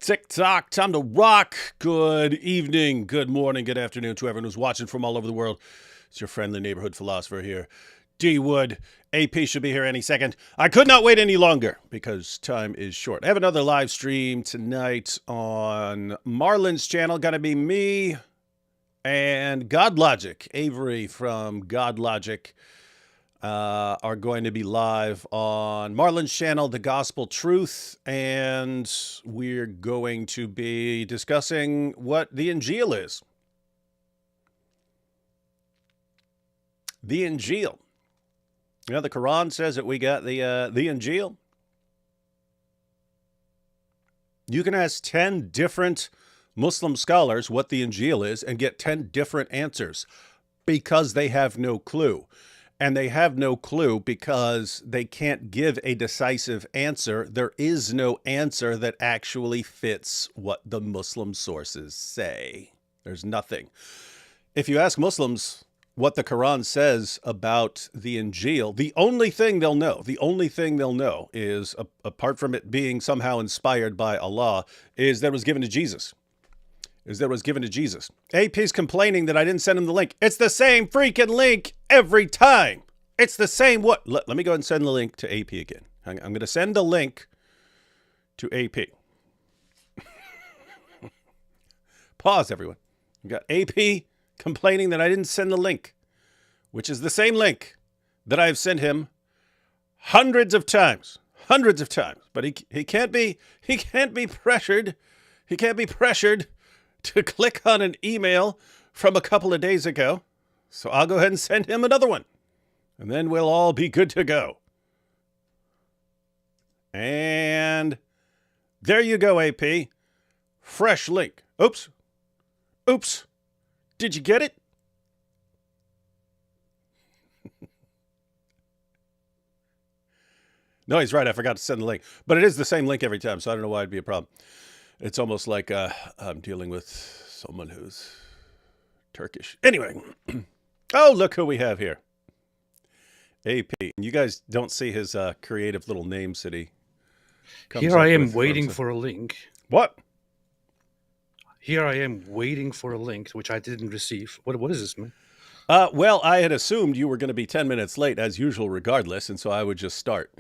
TikTok, time to rock. Good evening, good morning, good afternoon to everyone who's watching from all over the world. It's your friendly neighborhood philosopher here, D Wood. AP should be here any second. I could not wait any longer because time is short. I have another live stream tonight on Marlon's channel. Gonna be me and God Logic. Avery from God Logic are going to be live on Marlon's channel, The Gospel Truth, and we're going to be discussing what the Injil is. The Injil. You know, the Quran says that we got the Injil. You can ask 10 different Muslim scholars what the Injil is and get 10 different answers because they have no clue. And they have no clue because they can't give a decisive answer. There is no answer that actually fits what the Muslim sources say. There's nothing. If you ask Muslims what the Quran says about the Injil, the only thing they'll know is, apart from it being somehow inspired by Allah, is that it was given to Jesus. AP's complaining that I didn't send him the link. It's the same freaking link every time. It's the same what? Let me go ahead and send the link to AP again. I'm going to send the link to AP. Pause, everyone. We got AP complaining that I didn't send the link, which is the same link that I've sent him hundreds of times. But he can't be pressured. He can't be pressured to click on an email from a couple of days ago. So I'll go ahead and send him another one. And then we'll all be good to go. And there you go, AP. Fresh link. Oops. Did you get it? No, he's right. I forgot to send the link. But it is the same link every time, so I don't know why it'd be a problem. It's almost like I'm dealing with someone who's Turkish. Anyway. Oh, look who we have here. AP. You guys don't see his creative little names that he comes Here up I am with waiting for a link. What? Here I am waiting for a link, which I didn't receive. What is this, man? Well, I had assumed you were going to be 10 minutes late, as usual, regardless, and so I would just start.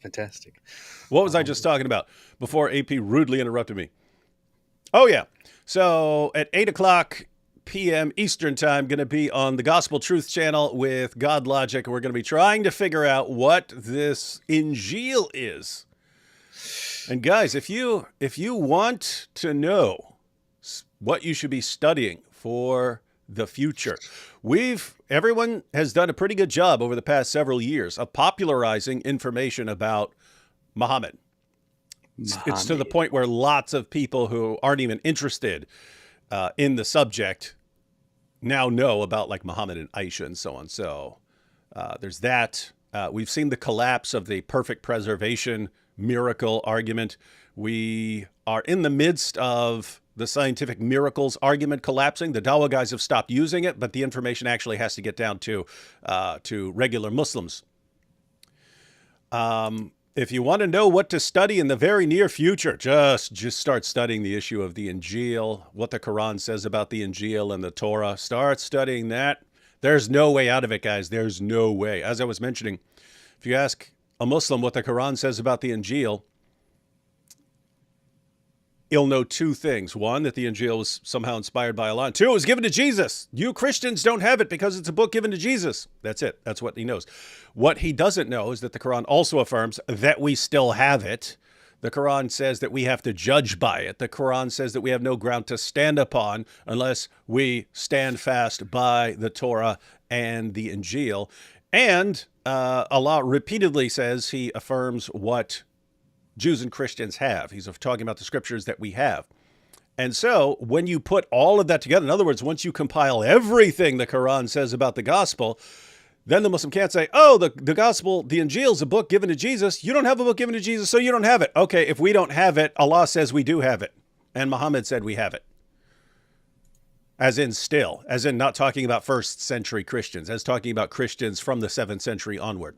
Fantastic. What was I just talking about before AP rudely interrupted me? Oh, yeah. So at 8 o'clock p.m. Eastern time, going to be on the Gospel Truth channel with God Logic. We're going to be trying to figure out what this Injil is. And guys, if you want to know what you should be studying for the future, everyone has done a pretty good job over the past several years of popularizing information about Muhammad. It's to the point where lots of people who aren't even interested in the subject now know about like Muhammad and Aisha and so on. So there's that. We've seen the collapse of the perfect preservation miracle argument. We are in the midst of the scientific miracles argument collapsing. The Dawa guys have stopped using it, but the information actually has to get down to regular Muslims. If you want to know what to study in the very near future, just start studying the issue of the Injil, what the Quran says about the Injil and the Torah. Start studying that. There's no way out of it, guys. There's no way. As I was mentioning, if you ask a Muslim what the Quran says about the Injil, he'll know two things. One, that the Injil was somehow inspired by Allah. And two, it was given to Jesus. You Christians don't have it because it's a book given to Jesus. That's it. That's what he knows. What he doesn't know is that the Quran also affirms that we still have it. The Quran says that we have to judge by it. The Quran says that we have no ground to stand upon unless we stand fast by the Torah and the Injil. And Allah repeatedly says he affirms what Jews and Christians have. He's talking about the scriptures that we have. And so when you put all of that together, in other words, once you compile everything the Quran says about the gospel, then the Muslim can't say, oh, the gospel, the Injil is a book given to Jesus. You don't have a book given to Jesus, so you don't have it. Okay, if we don't have it, Allah says we do have it. And Muhammad said we have it. As in not talking about first century Christians, as talking about Christians from the 7th century onward.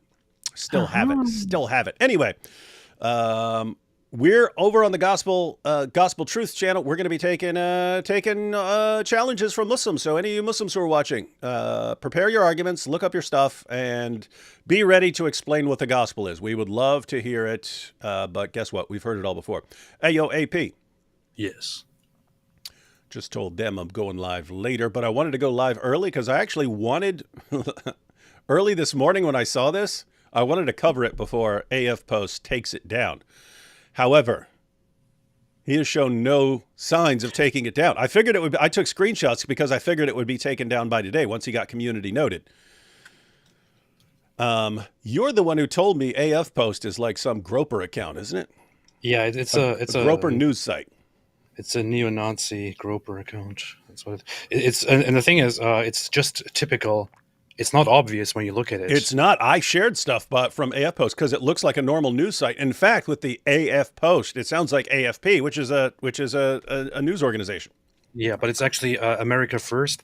Still have it. Anyway, We're over on the Gospel Truth channel. We're going to be taking challenges from Muslims. So any of you Muslims who are watching, prepare your arguments, look up your stuff, and be ready to explain what the gospel is. We would love to hear it, but guess what? We've heard it all before. Hey, yo, AP. Yes. Just told them I'm going live later, but I wanted to go live early because I actually wanted, early this morning when I saw this, I wanted to cover it before AF Post takes it down. However, he has shown no signs of taking it down. I figured it would be, I took screenshots because I figured it would be taken down by today once he got community noted. You're the one who told me AF Post is like some Groper account, isn't it? Yeah, it's a Groper news site. It's a neo-Nazi Groper account. That's what it's. And the thing is, it's just typical. It's not obvious when you look at it. It's not. I shared stuff from AF Post because it looks like a normal news site. In fact, with the AF Post, it sounds like AFP, which is a news organization. Yeah, but it's actually America First.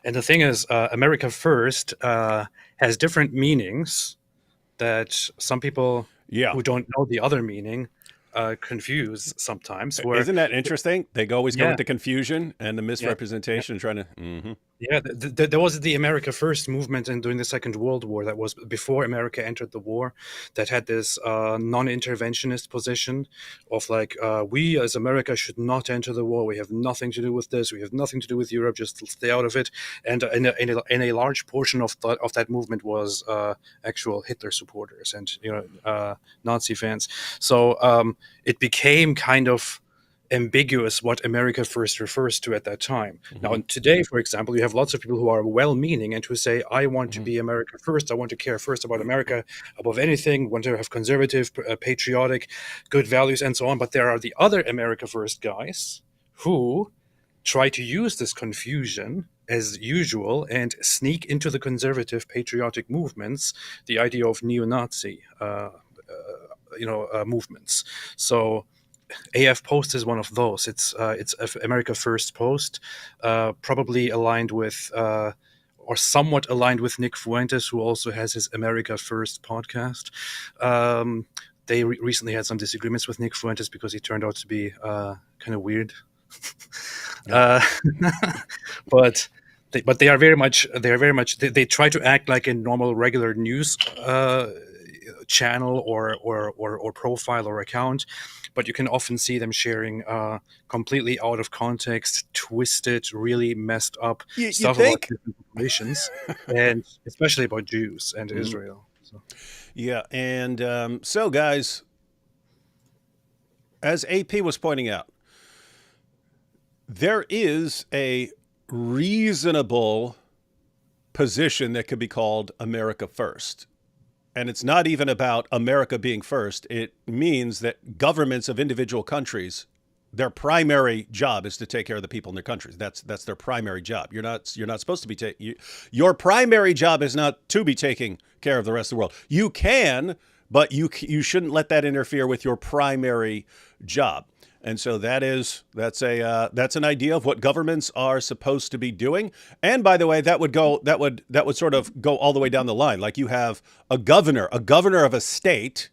And the thing is, America First has different meanings that some people who don't know the other meaning confuse sometimes. Isn't that interesting? They always go into confusion and the misrepresentation, trying to. Mm-hmm. Yeah, there was the America First movement during the Second World War that was before America entered the war, that had this non-interventionist position of like, we as America should not enter the war. We have nothing to do with this. We have nothing to do with Europe. Just stay out of it. And in a large portion of that movement was actual Hitler supporters and Nazi fans. So it became kind of ambiguous what America First refers to at that time. Mm-hmm. Now, today, for example, you have lots of people who are well-meaning and who say, I want to be America First. I want to care first about America above anything, want to have conservative, patriotic, good values, and so on. But there are the other America First guys who try to use this confusion as usual and sneak into the conservative, patriotic movements the idea of neo-Nazi movements. So AF Post is one of those. It's America First Post, probably aligned with or somewhat aligned with Nick Fuentes, who also has his America First podcast. They recently had some disagreements with Nick Fuentes because he turned out to be kind of weird. But they are very much. They try to act like a normal, regular news channel or profile or account, but you can often see them sharing completely out of context, twisted, really messed up stuff about different populations, and especially about Jews and Israel. So. Yeah, and so guys, as AP was pointing out, there is a reasonable position that could be called America First. And it's not even about America being first. It means that governments of individual countries, their primary job is to take care of the people in their countries. That's their primary job. You're not supposed to be your primary job is not to be taking care of the rest of the world. You can, but you shouldn't let that interfere with your primary job. And so that's an idea of what governments are supposed to be doing. And by the way, that would sort of go all the way down the line. Like you have a governor of a state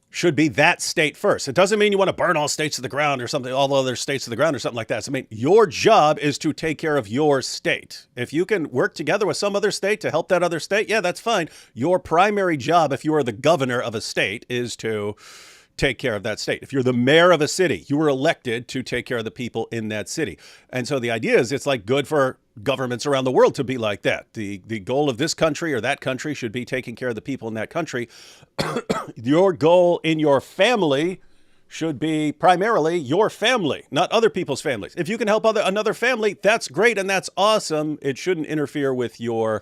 should be that state first. It doesn't mean you want to burn all states to the ground or something, all other states to the ground or something like that. So, I mean, your job is to take care of your state. If you can work together with some other state to help that other state, yeah, that's fine. Your primary job, if you are the governor of a state, is to take care of that state. If you're the mayor of a city, you were elected to take care of the people in that city. And so the idea is it's like good for governments around the world to be like that. The goal of this country or that country should be taking care of the people in that country. Your goal in your family should be primarily your family, not other people's families. If you can help another family, that's great and that's awesome. It shouldn't interfere with your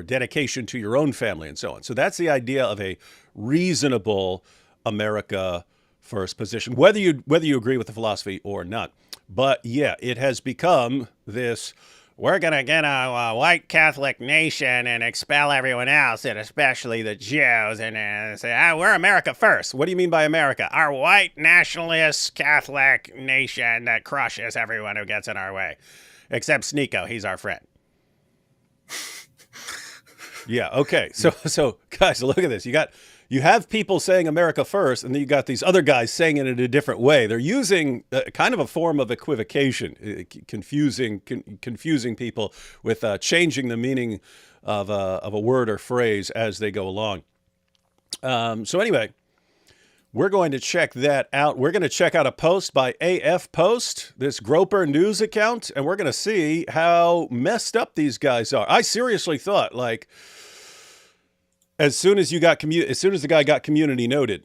dedication to your own family and so on. So that's the idea of a reasonable America First position, whether you agree with the philosophy or not. But yeah, it has become this. We're going to get a white Catholic nation and expel everyone else, and especially the Jews, and say, we're America first. What do you mean by America? Our white nationalist Catholic nation that crushes everyone who gets in our way. Except Sneeko, he's our friend. Yeah, okay. So Guys, look at this. You have people saying America first, and then you got these other guys saying it in a different way. They're using kind of a form of equivocation, confusing people with changing the meaning of a word or phrase as they go along. So anyway, we're going to check that out. We're going to check out a post by AF Post, this Groper news account, and we're going to see how messed up these guys are. I seriously thought, like, as soon as the guy got community noted,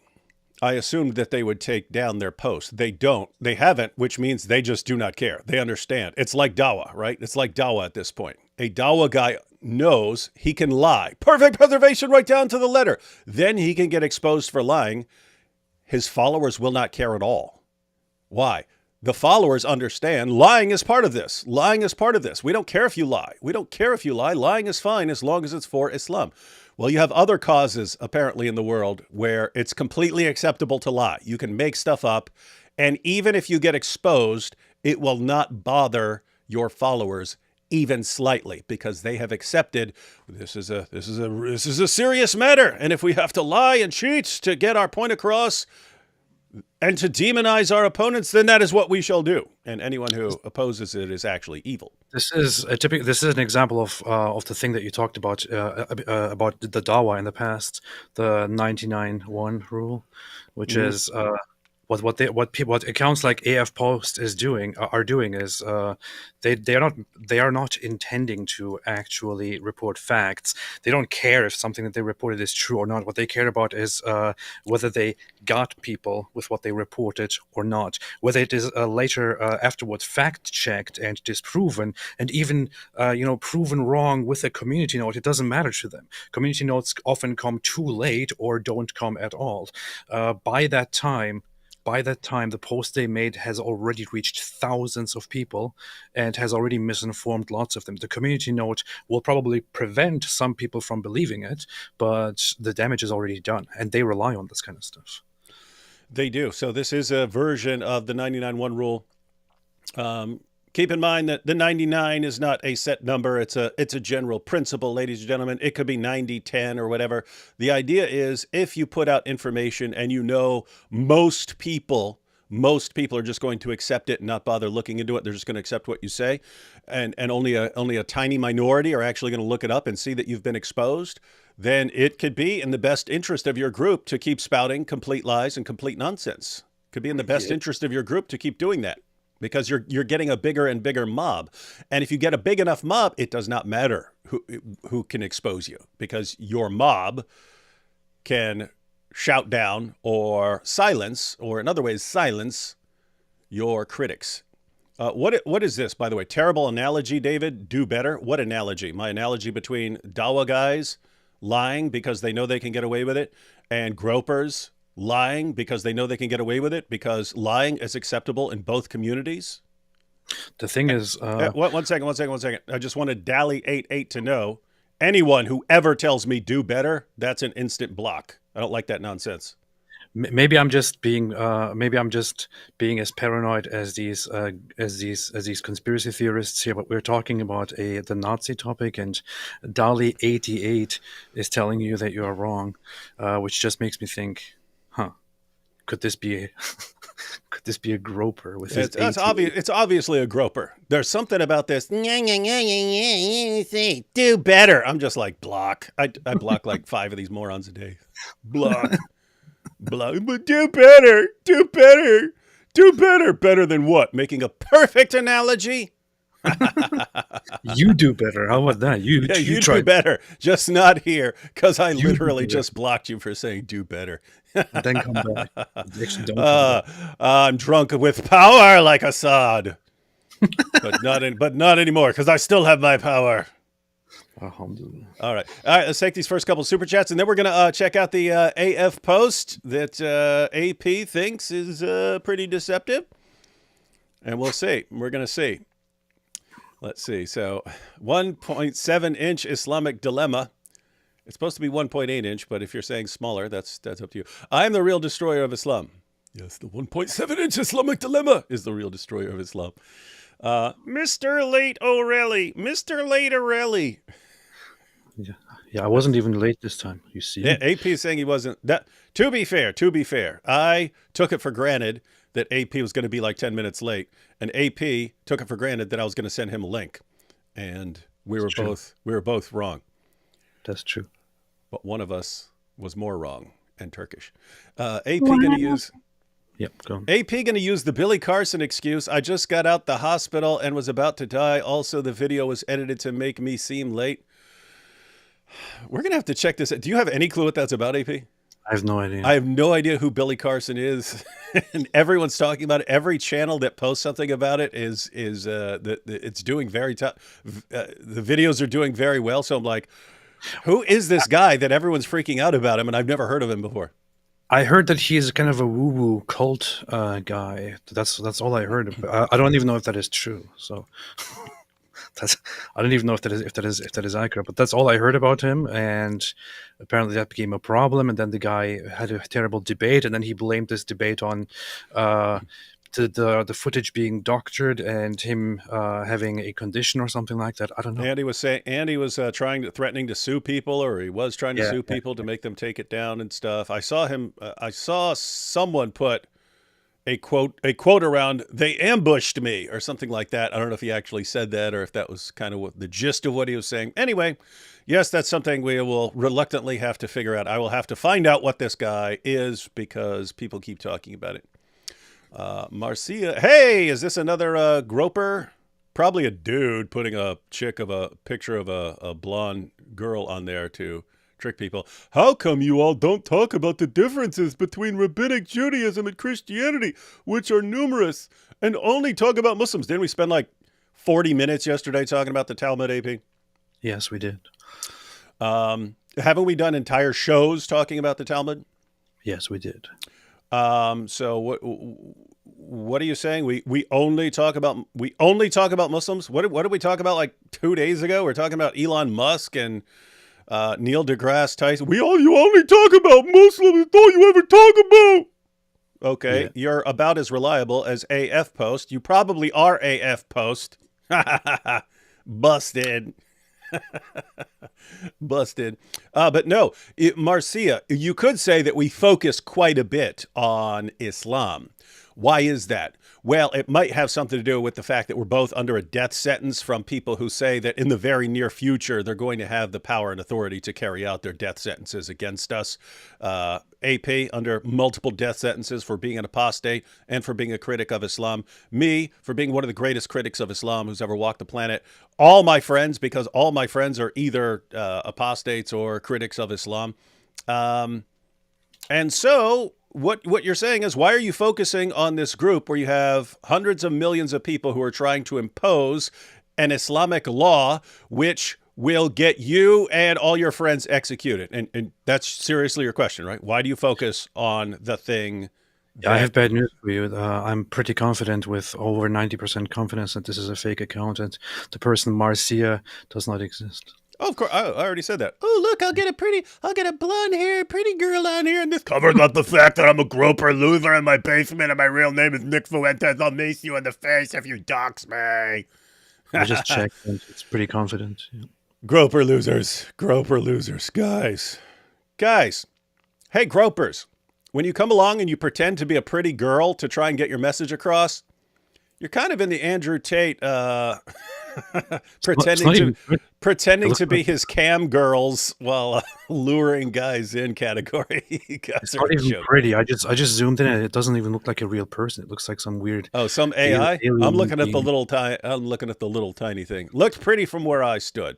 I assumed that they would take down their post. They don't. They haven't, which means they just do not care. They understand. It's like Dawa, right? It's like Dawa at this point. A Dawa guy knows he can lie. Perfect preservation right down to the letter. Then he can get exposed for lying. His followers will not care at all. Why? The followers understand lying is part of this. Lying is part of this. We don't care if you lie. We don't care if you lie. Lying is fine as long as it's for Islam. Well, you have other causes apparently in the world where it's completely acceptable to lie. You can make stuff up, and even if you get exposed, it will not bother your followers even slightly, because they have accepted this is a serious matter, and if we have to lie and cheat to get our point across and to demonize our opponents, then that is what we shall do. And anyone who opposes it is actually evil. This is an example of the thing that you talked about the Dawa in the past, the 99-1 rule, which is what accounts like AF Post are doing is they are not intending to actually report facts. They don't care if something that they reported is true or not. What they care about is whether they got people with what they reported or not, whether it is later afterwards fact checked and disproven, and even proven wrong with a community note. It doesn't matter to them. Community notes often come too late or don't come at all. By that time, the post they made has already reached thousands of people and has already misinformed lots of them. The community note will probably prevent some people from believing it, but the damage is already done, and they rely on this kind of stuff. They do. So this is a version of the 99-1 rule. Keep in mind that the 99 is not a set number. It's a general principle, ladies and gentlemen. It could be 90-10 or whatever. The idea is if you put out information and you know most people are just going to accept it and not bother looking into it. They're just going to accept what you say. And only a tiny minority are actually going to look it up and see that you've been exposed. Then it could be in the best interest of your group to keep spouting complete lies and complete nonsense. Could be in the best interest of your group to keep doing that, because you're getting a bigger and bigger mob. And if you get a big enough mob, it does not matter who can expose you, because your mob can shout down or silence, or in other ways, silence your critics. What is this, by the way? Terrible analogy, David. Do better. What analogy? My analogy between Dawa guys lying because they know they can get away with it, and gropers lying because they know they can get away with it, because lying is acceptable in both communities. The thing is, one second. I just wanted Dally 88 to know, anyone who ever tells me do better, that's an instant block. I don't like that nonsense. Maybe I'm just being as paranoid as these conspiracy theorists here. But we're talking about the Nazi topic, and Dali 88 is telling you that you are wrong, which just makes me think, could this be a groper with his? It's obvious. It's obviously a groper. There's something about this. Do better. I'm just like, block. I block like 5 of these morons a day. Block. But do better. Better than what? Making a perfect analogy? You do better. How about that? You do better. Just not here, because I literally just blocked you for saying do better. Then come back. Actually, don't come back. I'm drunk with power like Assad, but not anymore, because I still have my power. All right. Let's take these first couple super chats, and then we're gonna check out the AF post that AP thinks is pretty deceptive, and we'll see. We're gonna see. Let's see. So, 1.7-inch Islamic dilemma. It's supposed to be 1.8-inch, but if you're saying smaller, that's up to you. I am the real destroyer of Islam. Yes, the 1.7-inch Islamic dilemma is the real destroyer of Islam. Mr. Late O'Reilly. Yeah, yeah. I wasn't even late this time. You Yeah, see? AP is saying he wasn't. That to be fair, I took it for granted that AP was going to be like 10 minutes late, and AP took it for granted that I was going to send him a link, and That's true. we were both wrong, That's true. but one of us was more wrong and Turkish. AP going to use Yep. Go on. AP going to use the Billy Carson excuse. I just got out the hospital and was about to die. Also, the video was edited to make me seem late. We're going to have to check this out. Do you have any clue what that's about, AP? I have no I idea. have no idea who Billy Carson is, and everyone's talking about it. Every channel that posts something about it is it's doing very tough. The videos are doing very well. So I'm like, who is this guy that everyone's freaking out about him? And I've never heard of him before. I heard that he is kind of a woo-woo cult guy. That's all I heard. I don't even know if that is true. So that's I don't even know if that is accurate. But that's all I heard about him. And apparently that became a problem. And then the guy had a terrible debate, and then he blamed this debate on the footage being doctored and him having a condition or something like that. I don't know. Andy was saying Andy was threatening to sue people, or he was trying to Yeah, sue yeah. people to make them take it down and stuff. I saw him. I saw someone put a quote around "they ambushed me" or something like that. I don't know if he actually said that or if that was kind of what the gist of what he was saying. Anyway, yes, that's something we will reluctantly have to figure out. I will have to find out what this guy is because people keep talking about it. Marcia, hey, is this another groper? Probably a dude putting a picture of a blonde girl on there to trick people. How come you all don't talk about the differences between rabbinic Judaism and Christianity, which are numerous, and only talk about Muslims? Didn't we spend like 40 minutes yesterday talking about the Talmud, AP? Yes, we did. Haven't we done entire shows talking about the Talmud? Yes, we did. So what are you saying? We only talk about Muslims? What did we talk about like 2 days ago? We're talking about Elon Musk and Neil deGrasse Tyson. You only talk about Muslims. Don't you ever talk about? Okay, Yeah. you're about as reliable as AF Post. You probably are AF Post. Busted. Busted. But no, Marcia, you could say that we focus quite a bit on Islam. Why is that? Well, it might have something to do with the fact that we're both under a death sentence from people who say that in the very near future, they're going to have the power and authority to carry out their death sentences against us. AP under multiple death sentences for being an apostate and for being a critic of Islam. Me for being one of the greatest critics of Islam who's ever walked the planet. All my friends, because all my friends are either apostates or critics of Islam. And so what you're saying is, why are you focusing on this group where you have hundreds of millions of people who are trying to impose an Islamic law which will get you and all your friends executed? And that's seriously your question, right? Why do you focus on the thing Yeah, I have bad news for you. I'm pretty confident, with over 90% confidence, that this is a fake account and the person Marcia does not exist. Oh, of course, I already said that. Oh, look, I'll get a blonde hair, pretty girl on here, and this covers up the fact that I'm a groper loser in my basement and my real name is Nick Fuentes. I'll mace you in the face if you dox me. I just checked and it's pretty confident. Yeah. Groper losers, guys. Hey, gropers, when you come along and you pretend to be a pretty girl to try and get your message across, you're kind of in the Andrew Tate pretending to be his cam girls while luring guys in category. You guys It's are not a even joke. pretty. I just zoomed in and it doesn't even look like a real person. It looks like some weird Oh, some AI. alien I'm looking at the being. little tiny thing. Looked pretty from where I stood.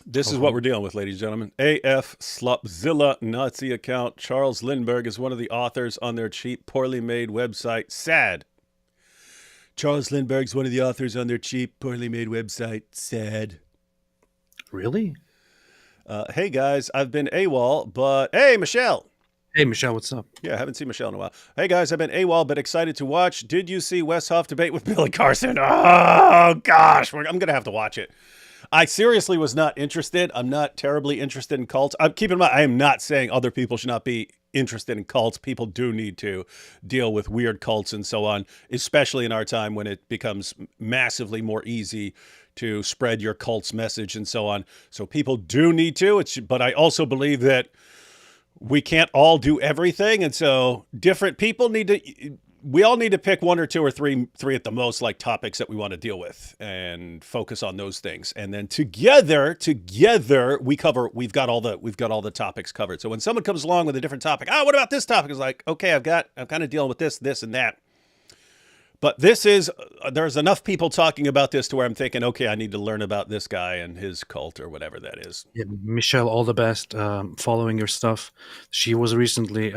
This is what we're dealing with, ladies and gentlemen. AF Slopzilla Nazi account. Charles Lindbergh is one of the authors on their cheap, poorly made website. Sad. Charles Lindbergh's one of the authors on their cheap, poorly made website. Sad. Really? Hey, guys, I've been AWOL, but... Hey, Michelle! Hey, Michelle, what's up? Yeah, I haven't seen Michelle in a while. Hey, guys, I've been AWOL, but excited to watch. Did you see Westhoff debate with Billy Carson? Oh, gosh. I'm going to have to watch it. I seriously was not interested. I'm not terribly interested in cults. Keep in mind, I am not saying other people should not be interested in cults. People do need to deal with weird cults and so on, especially in our time when it becomes massively more easy to spread your cult's message and so on. So people do need to. But I also believe that we can't all do everything, and so different people need to. We all need to pick one or two or three at the most, like topics that we want to deal with, and focus on those things. And then together, we've got all the topics covered. So when someone comes along with a different topic, what about this topic? It's like, okay, I'm kind of dealing with this, and that. But there's enough people talking about this to where I'm thinking, okay, I need to learn about this guy and his cult or whatever that is. Yeah, Michelle, all the best. Following your stuff, she was recently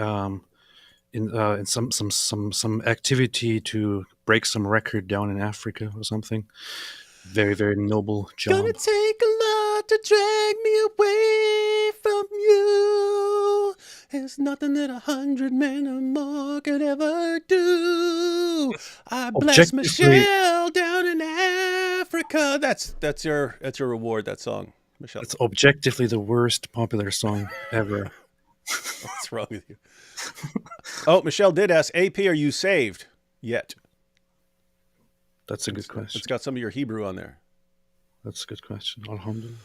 in some activity to break some record down in Africa or something. Very, very noble job. Gonna take a lot to drag me away from you. There's nothing that 100 men or more could ever do. I bless Michelle down in Africa. That's your reward. That song, Michelle. It's objectively the worst popular song ever. What's wrong with you? Oh, Michelle did ask, AP, are you saved yet? That's a good question. It's got some of your Hebrew on there. That's a good question. Alhamdulillah.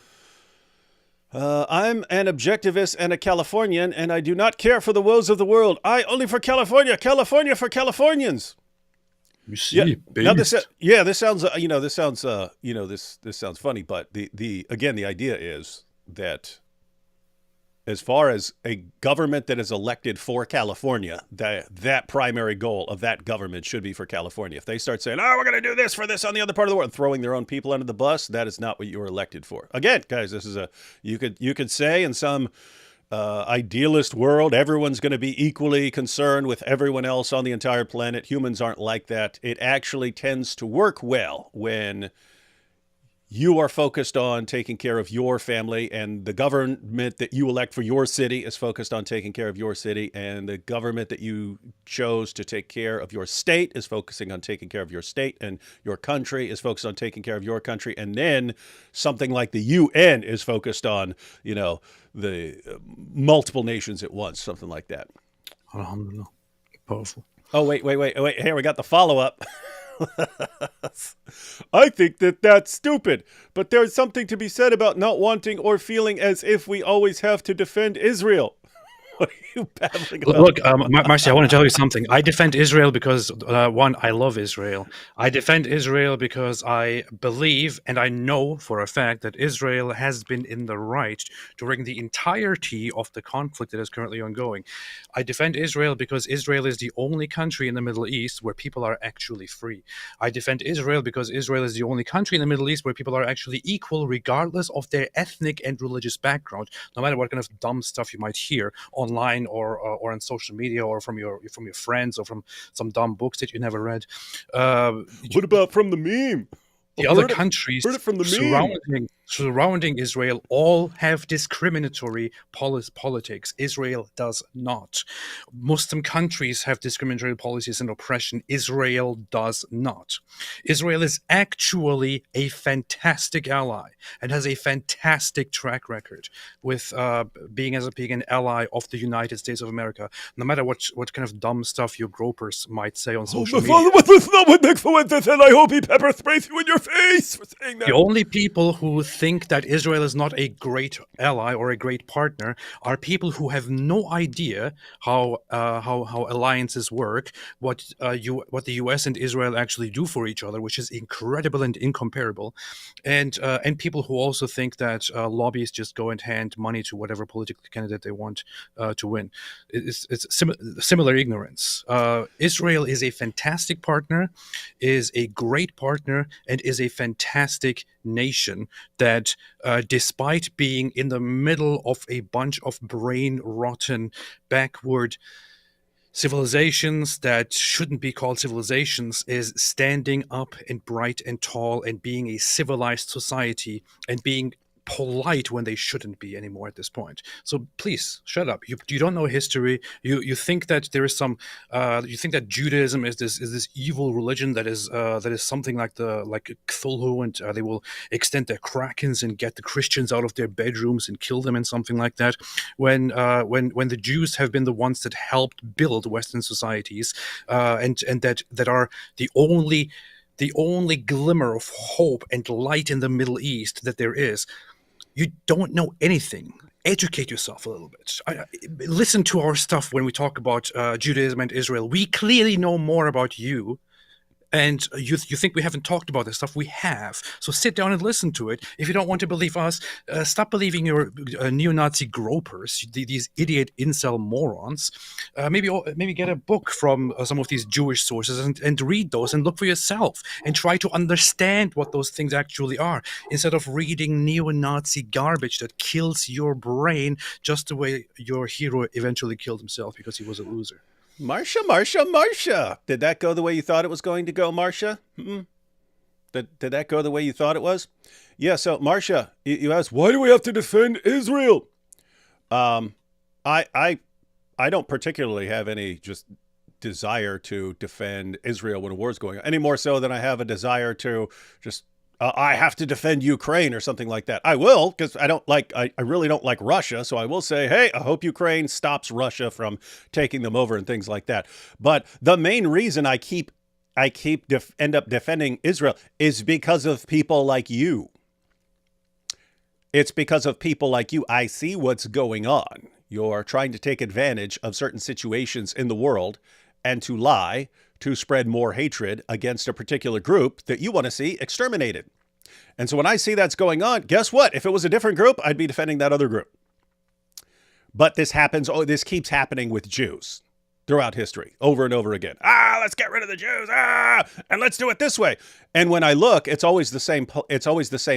I'm an objectivist and a Californian, and I do not care for the woes of the world. I only for California. California for Californians. You see, baby. Now this sounds this sounds funny, but the idea is that as far as a government that is elected for California, that primary goal of that government should be for California. If they start saying, we're going to do this for this on the other part of the world, throwing their own people under the bus, that is not what you were elected for. Again, guys, this is you could say in some idealist world, everyone's going to be equally concerned with everyone else on the entire planet. Humans aren't like that. It actually tends to work well when you are focused on taking care of your family, and the government that you elect for your city is focused on taking care of your city, and the government that you chose to take care of your state is focusing on taking care of your state, and your country is focused on taking care of your country. And then something like the UN is focused on, the multiple nations at once, something like that. Alhamdulillah. Powerful. Oh, wait. Here, we got the follow-up. I think that's stupid, but there's something to be said about not wanting or feeling as if we always have to defend Israel. What are you babbling about? Look, Marcy, I want to tell you something. I defend Israel because, one, I love Israel. I defend Israel because I believe and I know for a fact that Israel has been in the right during the entirety of the conflict that is currently ongoing. I defend Israel because Israel is the only country in the Middle East where people are actually free. I defend Israel because Israel is the only country in the Middle East where people are actually equal regardless of their ethnic and religious background, no matter what kind of dumb stuff you might hear online or on social media or from your friends or from some dumb books that you never read. What about from the meme? The other countries surrounding Israel all have discriminatory politics. Israel does not. Muslim countries have discriminatory policies and oppression. Israel does not. Israel is actually a fantastic ally and has a fantastic track record with being an ally of the United States of America, no matter what kind of dumb stuff your gropers might say on social media. That's not what Nick Fuentes said. I hope he pepper sprays you in your face for saying that. The only people who think that Israel is not a great ally or a great partner are people who have no idea how alliances work, what the U.S. and Israel actually do for each other, which is incredible and incomparable, and people who also think that lobbyists just go and hand money to whatever political candidate they want to win. It's similar ignorance. Israel is a fantastic partner, is a great partner, and is a fantastic nation that, despite being in the middle of a bunch of brain-rotten, backward civilizations that shouldn't be called civilizations, is standing up and bright and tall and being a civilized society and being polite when they shouldn't be anymore at this point. So please shut up. You don't know history. You think that there is some. You think that Judaism is this evil religion that is something like Cthulhu, and they will extend their krakens and get the Christians out of their bedrooms and kill them and something like that. When the Jews have been the ones that helped build Western societies, and that are the only the only glimmer of hope and light in the Middle East that there is, you don't know anything. Educate yourself a little bit. Listen to our stuff when we talk about Judaism and Israel. We clearly know more about you. And you think we haven't talked about this stuff? We have. So sit down and listen to it. If you don't want to believe us, stop believing your neo-Nazi gropers, these idiot incel morons. Maybe get a book from some of these Jewish sources and read those and look for yourself and try to understand what those things actually are, instead of reading neo-Nazi garbage that kills your brain just the way your hero eventually killed himself because he was a loser. Marsha. Did that go the way you thought it was going to go, Marsha? Did that go the way you thought it was? Yeah, so Marsha, you asked, why do we have to defend Israel? I don't particularly have any just desire to defend Israel when a war is going on, any more so than I have a desire to just I have to defend Ukraine or something like that. I will, because I really don't like Russia. So I will say, hey, I hope Ukraine stops Russia from taking them over and things like that. But the main reason I end up defending Israel is because of people like you. It's because of people like you. I see what's going on. You're trying to take advantage of certain situations in the world and to lie, to spread more hatred against a particular group that you want to see exterminated. And so when I see that's going on, guess what? If it was a different group, I'd be defending that other group. But this keeps happening with Jews throughout history, over and over again. Let's get rid of the Jews. And let's do it this way. And when I look, it's always the same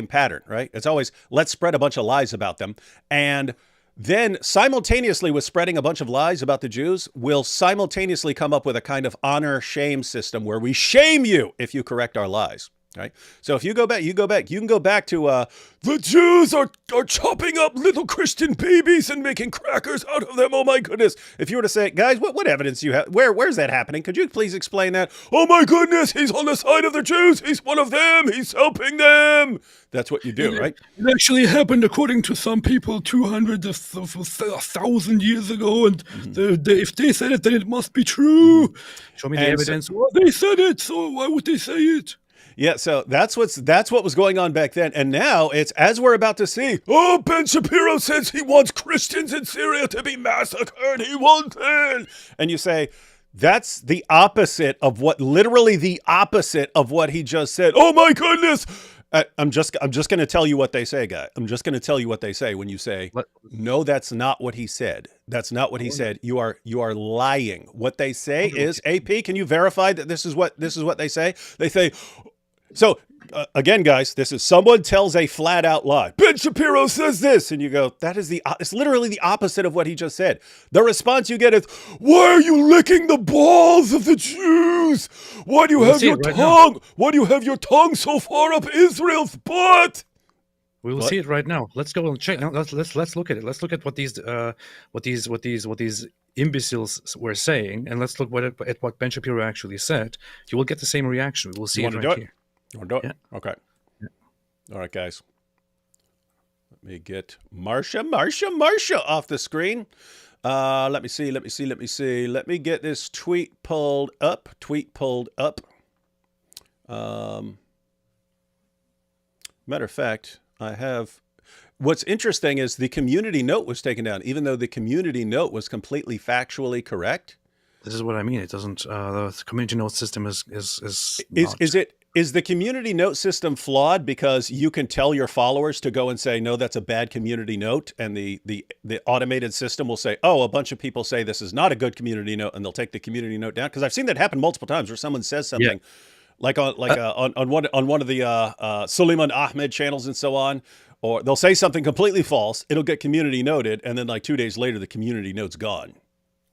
pattern, right? It's always, let's spread a bunch of lies about them. And then simultaneously with spreading a bunch of lies about the Jews, we'll simultaneously come up with a kind of honor-shame system where we shame you if you correct our lies, right? So if you can go back to the Jews are chopping up little Christian babies and making crackers out of them. Oh my goodness. If you were to say, guys, what evidence do you have? Where's that happening? Could you please explain that? Oh my goodness, he's on the side of the Jews. He's one of them. He's helping them. That's what you do, right? It actually happened, according to some people, 1,000 years ago. And if they said it, then it must be true. Show me the evidence. Well, they said it, so why would they say it? Yeah, so that's what was going on back then. And now it's, as we're about to see, Ben Shapiro says he wants Christians in Syria to be massacred. He wants it. And you say, that's the opposite of literally the opposite of what he just said. Oh my goodness. I'm just going to tell you what they say, guy. I'm just going to tell you what they say when you say, no, that's not what he said. That's not what he said. You are lying. What they say is, AP, can you verify that this is what they say? They say, so again, guys, this is someone tells a flat out lie. Ben Shapiro says this. And you go, it's literally the opposite of what he just said. The response you get is, why are you licking the balls of the Jews? Why do you have your tongue? Why do you have your tongue so far up Israel's butt? We will see it right now. Let's go and check. Now, let's look at it. Let's look at what these imbeciles were saying, and let's look at what Ben Shapiro actually said. You will get the same reaction. We will see it right here. You want to do it? Yeah. Okay. Yeah. All right, guys. Let me get Marsha off the screen. Let me see. Let me get this tweet pulled up. Matter of fact, I have. What's interesting is the community note was taken down, even though the community note was completely factually correct. This is what I mean. It doesn't. The community note system is Is the community note system flawed because you can tell your followers to go and say, no, that's a bad community note, and the automated system will say, oh, a bunch of people say this is not a good community note, and they'll take the community note down? Because I've seen that happen multiple times where someone says something, like on one of the Suleiman Ahmed channels and so on, or they'll say something completely false, it'll get community noted, and then like 2 days later the community note's gone.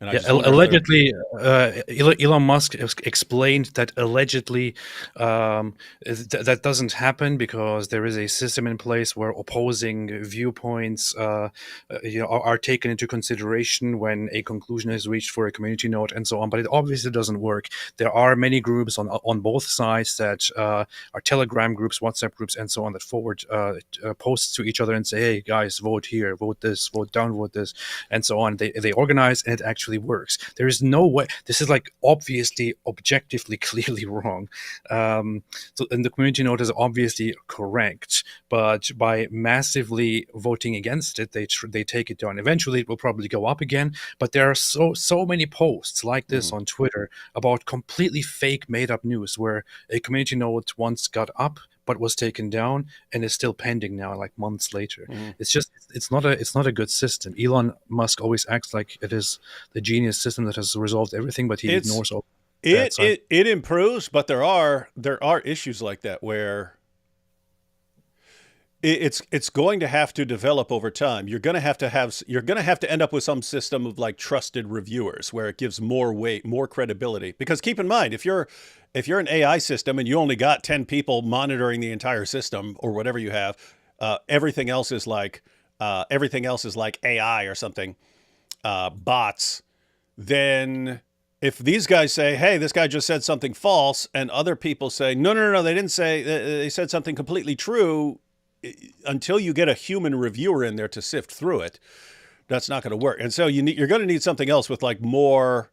Allegedly, Elon Musk explained that allegedly that doesn't happen because there is a system in place where opposing viewpoints are taken into consideration when a conclusion is reached for a community note and so on. But it obviously doesn't work. There are many groups on both sides that are Telegram groups, WhatsApp groups, and so on that forward posts to each other and say, "Hey guys, vote here, vote this, vote down, vote this," and so on. They organize, and it actually actually works. There is no way. This is like obviously, objectively, clearly wrong. And the community note is obviously correct, but by massively voting against it, they take it down. Eventually, it will probably go up again. But there are so many posts like this on Twitter about completely fake, made-up news where a community note once got up but was taken down and is still pending now, like months later. It's not a good system. Elon Musk always acts like it is the genius system that has resolved everything, but he ignores all. It improves, but there are issues like that where it's going to have to develop over time. You're going to have to end up with some system of like trusted reviewers where it gives more weight, more credibility. Because keep in mind, if you're an AI system and you only got 10 people monitoring the entire system or whatever you have, everything else is like AI or something, bots. Then if these guys say, hey, this guy just said something false, and other people say, no, they didn't say, they said something completely true, until you get a human reviewer in there to sift through it, that's not going to work. And so you're going to need something else with like more,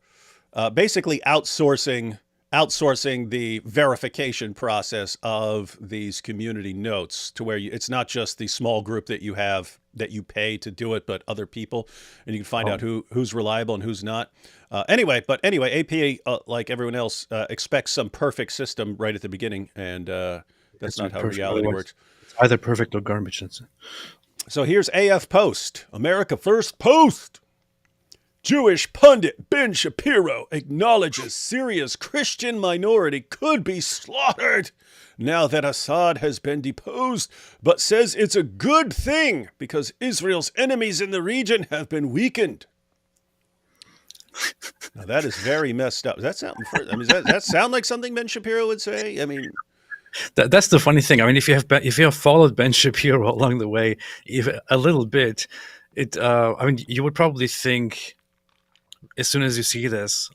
basically outsourcing the verification process of these community notes to where it's not just the small group that you have that you pay to do it, but other people, and you can find out who's reliable and who's not. Anyway, AP, like everyone else, expects some perfect system right at the beginning, and that's not how reality works. It's either perfect or garbage. So here's AF Post, America First Post. Jewish pundit Ben Shapiro acknowledges Syria's Christian minority could be slaughtered now that Assad has been deposed, but says it's a good thing because Israel's enemies in the region have been weakened. Now that is very messed up. Does that sound like something Ben Shapiro would say? I mean, that's the funny thing. I mean, if you have followed Ben Shapiro along the way, a little bit, you would probably think, as soon as you see this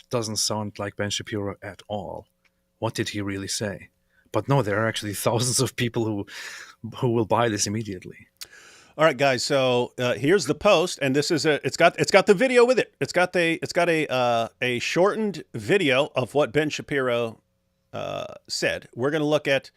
doesn't sound like Ben Shapiro at all. What did he really say? But no, there are actually thousands of people who will buy this immediately. All right, guys. So here's the post, and this is it's got the video with it. It's got a shortened video of what Ben Shapiro said. We're going to look at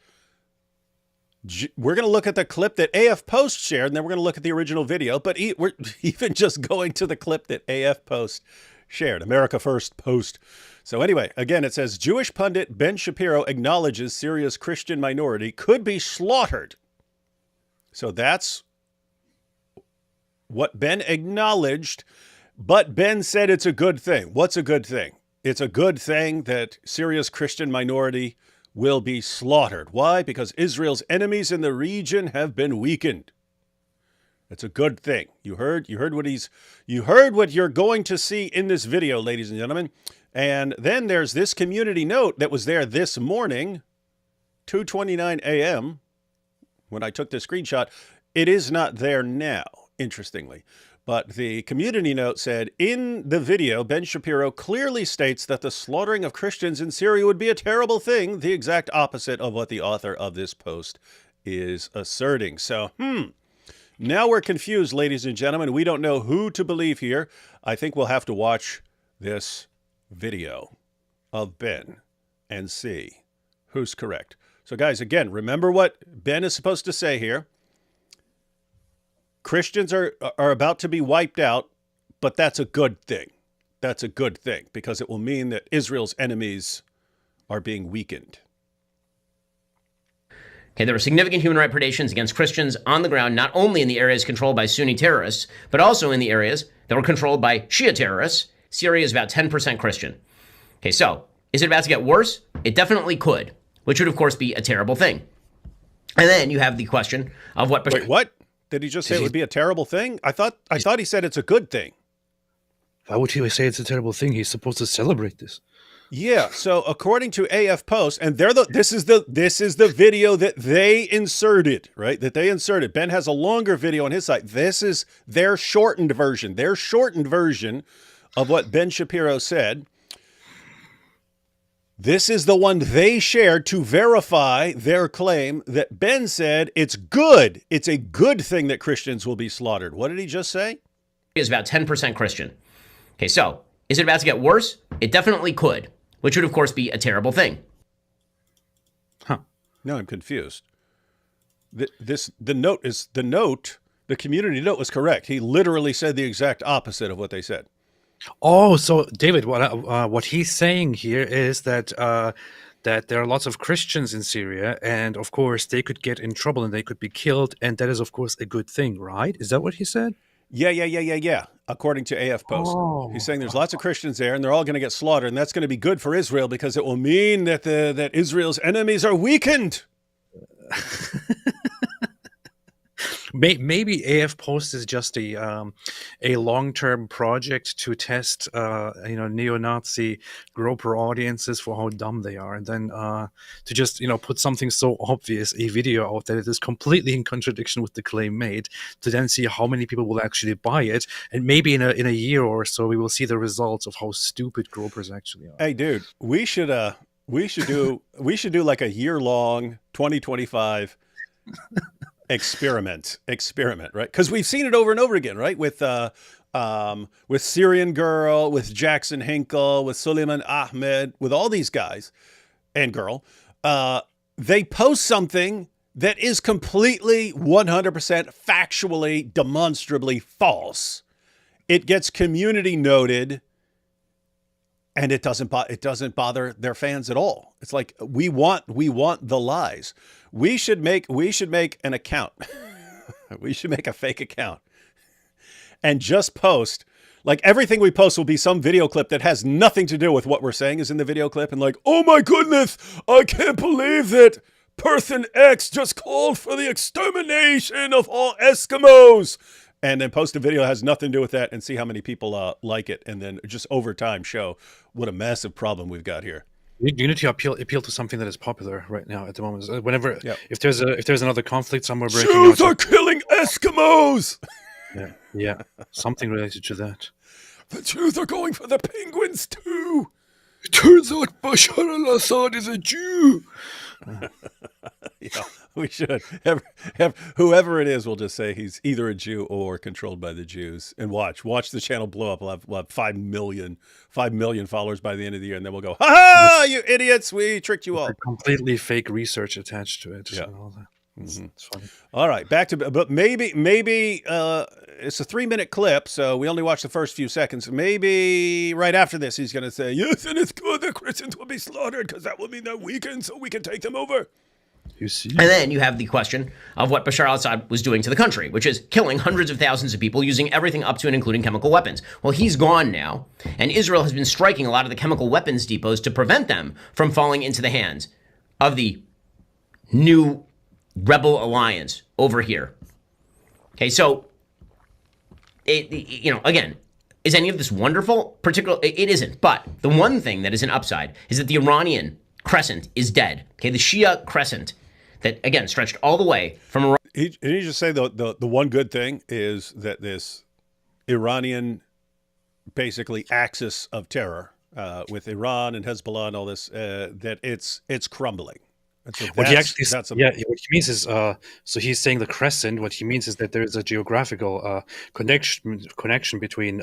the clip that AF Post shared, and then we're going to look at the original video. But we're even just going to the clip that AF Post shared, America First Post. So anyway, again, it says, Jewish pundit Ben Shapiro acknowledges Syria's Christian minority could be slaughtered. So that's what Ben acknowledged, but Ben said it's a good thing. What's a good thing? It's a good thing that Syria's Christian minority will be slaughtered. Why? Because Israel's enemies in the region have been weakened. It's a good thing. You heard what you're going to see in this video, ladies and gentlemen. And then there's this community note that was there this morning, 2:29 a.m. when I took the screenshot. It is not there now, interestingly. But the community note said, in the video, Ben Shapiro clearly states that the slaughtering of Christians in Syria would be a terrible thing, the exact opposite of what the author of this post is asserting. So, now we're confused, ladies and gentlemen. We don't know who to believe here. I think we'll have to watch this video of Ben and see who's correct. So, guys, again, remember what Ben is supposed to say here. Christians are about to be wiped out, but that's a good thing. That's a good thing because it will mean that Israel's enemies are being weakened. Okay, there were significant human rights predations against Christians on the ground, not only in the areas controlled by Sunni terrorists, but also in the areas that were controlled by Shia terrorists. Syria is about 10% Christian. Okay, so is it about to get worse? It definitely could, which would, of course, be a terrible thing. And then you have the question of what... Wait, what? Did he just say it would be a terrible thing? I thought he said it's a good thing. Why would he say it's a terrible thing? He's supposed to celebrate this. Yeah. So according to AF Post, and this is the video that they inserted, right? That they inserted. Ben has a longer video on his site. This is their shortened version. Their shortened version of what Ben Shapiro said. This is the one they shared to verify their claim that Ben said it's good. It's a good thing that Christians will be slaughtered. What did he just say? Is about 10% Christian. Okay, so is it about to get worse? It definitely could, which would, of course, be a terrible thing. No, I'm confused. The community note was correct. He literally said the exact opposite of what they said. Oh, so David, what he's saying here is that that there are lots of Christians in Syria, and of course they could get in trouble and they could be killed, and that is of course a good thing, right? Is that what he said? Yeah. According to AF Post, he's saying there's lots of Christians there, and they're all going to get slaughtered, and that's going to be good for Israel because it will mean that that Israel's enemies are weakened. Maybe AF Post is just a long-term project to test neo-Nazi groper audiences for how dumb they are, and then to just put something so obvious, a video out that it is completely in contradiction with the claim made, to then see how many people will actually buy it, and maybe in a year or so we will see the results of how stupid gropers actually are. Hey, dude, we should do like a year-long 2025 experiment, right? Because we've seen it over and over again, right? With Syrian Girl, with Jackson Hinkle, with Suleiman Ahmed, with all these guys and girl, they post something that is completely 100% factually, demonstrably false. It gets community noted, and it doesn't bother their fans at all. It's like we want the lies. We should make an account. We should make a fake account and just post, like, everything we post will be some video clip that has nothing to do with what we're saying is in the video clip, and like, oh my goodness, I can't believe that person X just called for the extermination of all Eskimos. And then post a video that has nothing to do with that and see how many people like it. And then just over time show what a massive problem we've got here. You need to appeal to something that is popular right now at the moment. Whenever, if there's another conflict somewhere breaking out, Jews are killing Eskimos. Yeah, something related to that. The Jews are going for the penguins too. It turns out Bashar al-Assad is a Jew. Yeah, we should have whoever it is. We'll just say he's either a Jew or controlled by the Jews, and watch the channel blow up. We'll have 5 million followers by the end of the year, and then we'll go, ha ha, you idiots, we tricked you all. Completely fake research attached to it. Yeah. And all that. It's funny. All right, back to, but maybe it's a 3-minute clip, so we only watch the first few seconds. Maybe right after this, he's going to say, yes, and it's good that Christians will be slaughtered because that will mean they're weakened so we can take them over. You see? And then you have the question of what Bashar al-Assad was doing to the country, which is killing hundreds of thousands of people, using everything up to and including chemical weapons. Well, he's gone now, and Israel has been striking a lot of the chemical weapons depots to prevent them from falling into the hands of the new rebel alliance over here. Okay, so, again, is any of this wonderful? It isn't. But the one thing that is an upside is that the Iranian crescent is dead. Okay, the Shia crescent that, again, stretched all the way from Iran. He just say the one good thing is that this Iranian, basically, axis of terror with Iran and Hezbollah and all this, that it's crumbling. What he means is, so he's saying the crescent. What he means is that there is a geographical connection between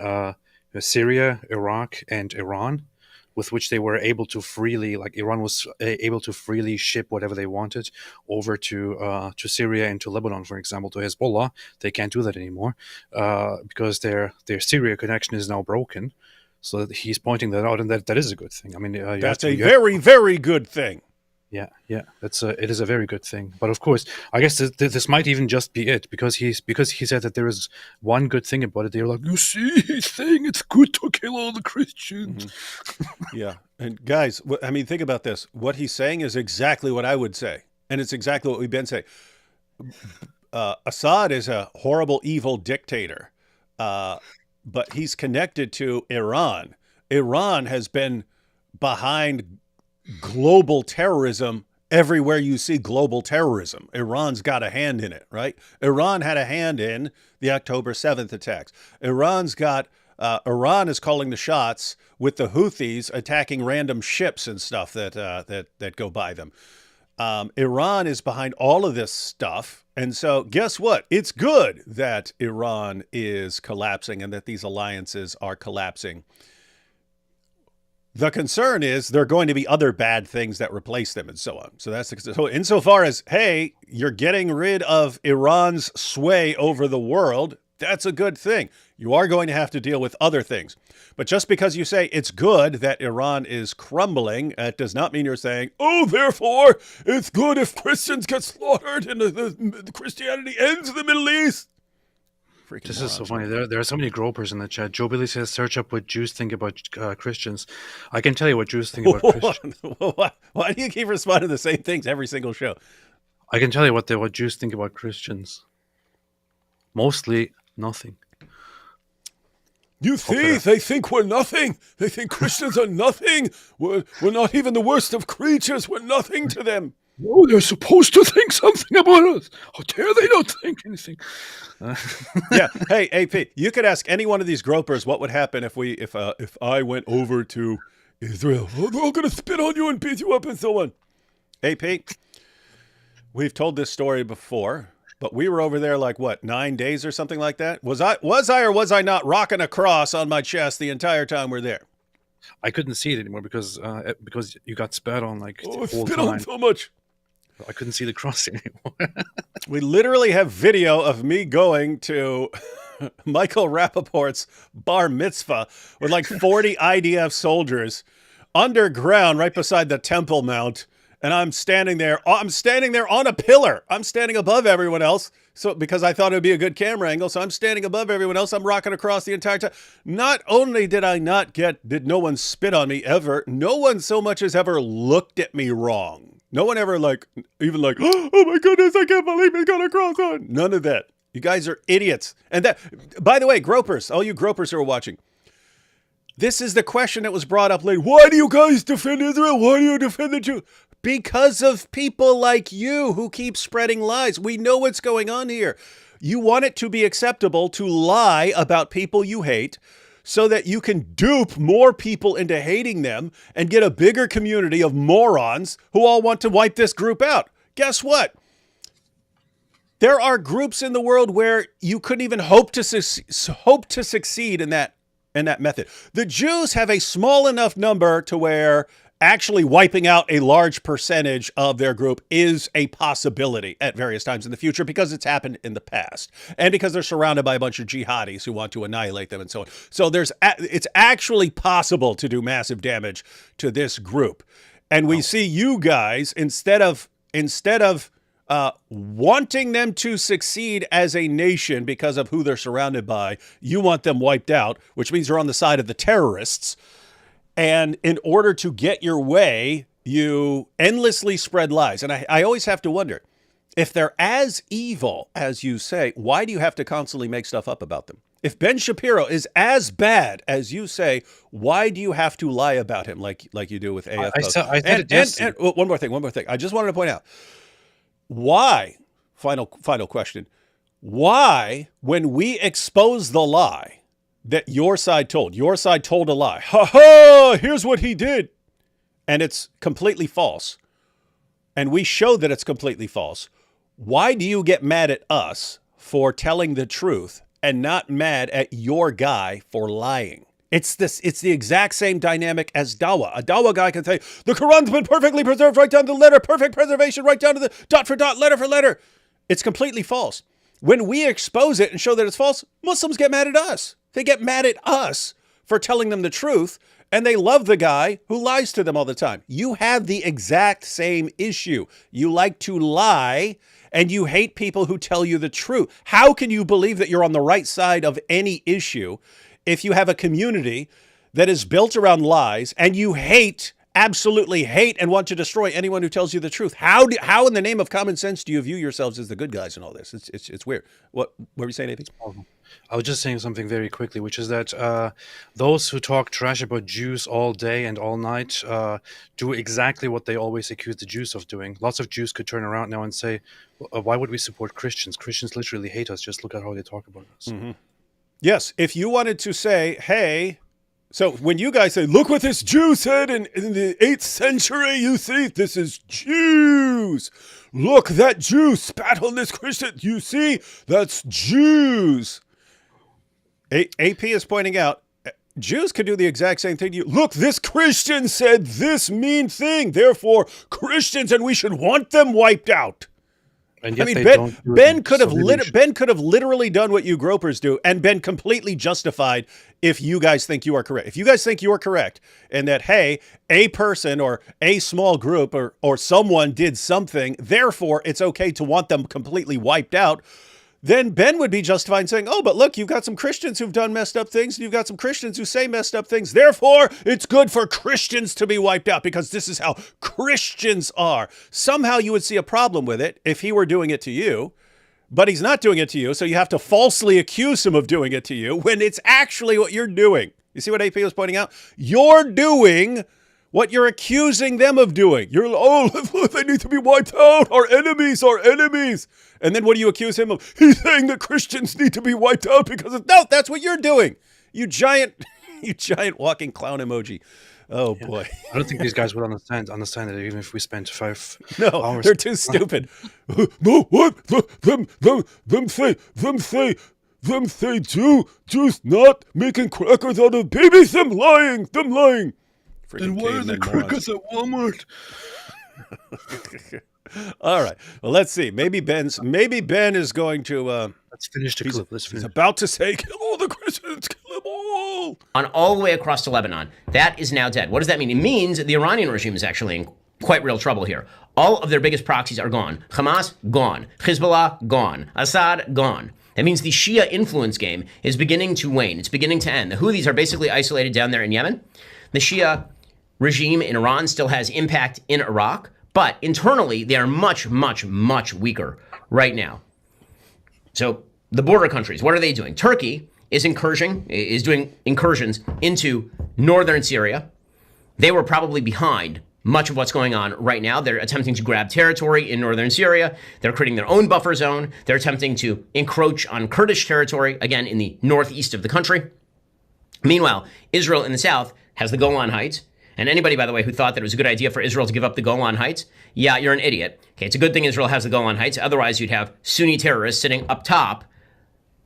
Syria, Iraq, and Iran, with which they were able to freely, like Iran was able to freely ship whatever they wanted over to Syria and to Lebanon, for example, to Hezbollah. They can't do that anymore because their Syria connection is now broken. So he's pointing that out, and that is a good thing. I mean, that's a very, very good thing. Yeah, it is a very good thing. But of course, I guess this might even just be it, because he said that there is one good thing about it. They're like, You see, he's saying it's good to kill all the Christians. Mm-hmm. Yeah, and guys, I mean, think about this. What he's saying is exactly what I would say, and it's exactly what we've been saying. Assad is a horrible, evil dictator, but he's connected to Iran. Iran has been behind global terrorism everywhere you see global terrorism. Iran's got a hand in it, right? Iran had a hand in the October 7th attacks. Iran is calling the shots with the Houthis attacking random ships and stuff that go by them. Iran is behind all of this stuff, And so guess what? It's good that Iran is collapsing and that these alliances are collapsing. The concern is there are going to be other bad things that replace them and so on. So that's so insofar as, hey, you're getting rid of Iran's sway over the world, that's a good thing. You are going to have to deal with other things. But just because you say it's good that Iran is crumbling, it does not mean you're saying, oh, therefore, it's good if Christians get slaughtered and the Christianity ends in the Middle East. Freaking This morons, is so funny. There are so many gropers in the chat. Joe Billy says, search up what Jews think about Christians. I can tell you what Jews think about Christians. Why do you keep responding to the same things every single show? I can tell you what Jews think about Christians. Mostly nothing. You see, they think we're nothing. They think Christians are nothing. We're not even the worst of creatures. We're nothing to them. Oh, they're supposed to think something about us. How dare they not think anything? Yeah. Hey, AP, you could ask any one of these gropers what would happen if I went over to Israel. Oh, they're all going to spit on you and beat you up and so on. AP, we've told this story before, but we were over there like, what, 9 days or something like that? Was I or was I not rocking a cross on my chest the entire time we're there? I couldn't see it anymore because you got spat on like the whole Spit time. on so much. I couldn't see the cross anymore. We literally have video of me going to Michael Rappaport's bar mitzvah with like 40 IDF soldiers underground right beside the Temple Mount. And I'm standing there on a pillar. I'm standing above everyone else. So because I thought it would be a good camera angle. So I'm standing above everyone else. I'm rocking across the entire time. Not only did did no one spit on me ever, no one so much as ever looked at me wrong. No one ever even like, oh my goodness, I can't believe he got a cross on. None of that. You guys are idiots. And that, by the way, gropers, all you gropers who are watching, this is the question that was brought up later. Why do you guys defend Israel? Why do you defend the Jews? Because of people like you who keep spreading lies. We know what's going on here. You want it to be acceptable to lie about people you hate so that you can dupe more people into hating them and get a bigger community of morons who all want to wipe this group out. Guess what? There are groups in the world where you couldn't even hope to succeed in that method. The Jews have a small enough number to where actually wiping out a large percentage of their group is a possibility at various times in the future because it's happened in the past and because they're surrounded by a bunch of jihadis who want to annihilate them and so on. So it's actually possible to do massive damage to this group. And we see you guys, instead of wanting them to succeed as a nation because of who they're surrounded by, you want them wiped out, which means you're on the side of the terrorists. And in order to get your way, you endlessly spread lies. And I always have to wonder, if they're as evil as you say, why do you have to constantly make stuff up about them? If Ben Shapiro is as bad as you say, why do you have to lie about him like you do with AF Post? And one more thing. I just wanted to point out, why, final question, why, when we expose the lie that your side told a lie, here's what he did, and it's completely false, and we show that it's completely false, why do you get mad at us for telling the truth and not mad at your guy for lying? It's the exact same dynamic as Dawa. A Dawa guy can say, the Quran's been perfectly preserved right down to the letter, perfect preservation right down to the dot for dot, letter for letter. It's completely false. When we expose it and show that it's false, Muslims get mad at us. They get mad at us for telling them the truth, and they love the guy who lies to them all the time. You have the exact same issue. You like to lie, and you hate people who tell you the truth. How can you believe that you're on the right side of any issue if you have a community that is built around lies and you absolutely hate and want to destroy anyone who tells you the truth? How in the name of common sense do you view yourselves as the good guys in all this? It's weird. What were you saying, AP? I was just saying something very quickly, which is that those who talk trash about Jews all day and all night do exactly what they always accuse the Jews of doing. Lots of Jews could turn around now and say, why would we support Christians? Christians literally hate us. Just look at how they talk about us. Mm-hmm. Yes, if you wanted to say, hey, So when you guys say, look what this Jew said in the 8th century, you see, this is Jews. Look, that Jew spat on this Christian. You see, that's Jews. AP is pointing out, Jews could do the exact same thing to you. Look, this Christian said this mean thing. Therefore, Christians, and we should want them wiped out. And yet I mean, they don't do Ben it, could so have really Ben could have literally done what you gropers do and been completely justified if you guys think you are correct. If you guys think you are correct and that, hey, a person or a small group or someone did something, therefore it's okay to want them completely wiped out, then Ben would be justified in saying, oh, but look, you've got some Christians who've done messed up things, and you've got some Christians who say messed up things. Therefore, it's good for Christians to be wiped out because this is how Christians are. Somehow you would see a problem with it if he were doing it to you, but he's not doing it to you, so you have to falsely accuse him of doing it to you when it's actually what you're doing. You see what AP was pointing out? You're doing what you're accusing them of doing. You're, oh, they need to be wiped out. Our enemies are enemies. And then what do you accuse him of? He's saying that Christians need to be wiped out because of, no, that's what you're doing. You giant walking clown emoji. Oh boy. I don't think these guys would understand it even if we spent 5 No, hours. they're too stupid. No, what? Them say Jews not making crackers out of babies. Them lying. Freaking Why are cavemen the morons. crackers at Walmart? All right. Well, let's see. Maybe Ben is going to Let's finish the clip. Let's he's finish. about to say, kill all the Christians, kill them all. On all the way across to Lebanon. That is now dead. What does that mean? It means the Iranian regime is actually in quite real trouble here. All of their biggest proxies are gone. Hamas, gone. Hezbollah, gone. Assad, gone. That means the Shia influence game is beginning to wane. It's beginning to end. The Houthis are basically isolated down there in Yemen. The Shia regime in Iran still has impact in Iraq, but internally they are much, much, much weaker right now. So the border countries, what are they doing? Turkey is doing incursions into northern Syria. They were probably behind much of what's going on right now. They're attempting to grab territory in northern Syria. They're creating their own buffer zone. They're attempting to encroach on Kurdish territory, again, in the northeast of the country. Meanwhile, Israel in the south has the Golan Heights. And anybody, by the way, who thought that it was a good idea for Israel to give up the Golan Heights, yeah, you're an idiot. Okay, it's a good thing Israel has the Golan Heights. Otherwise, you'd have Sunni terrorists sitting up top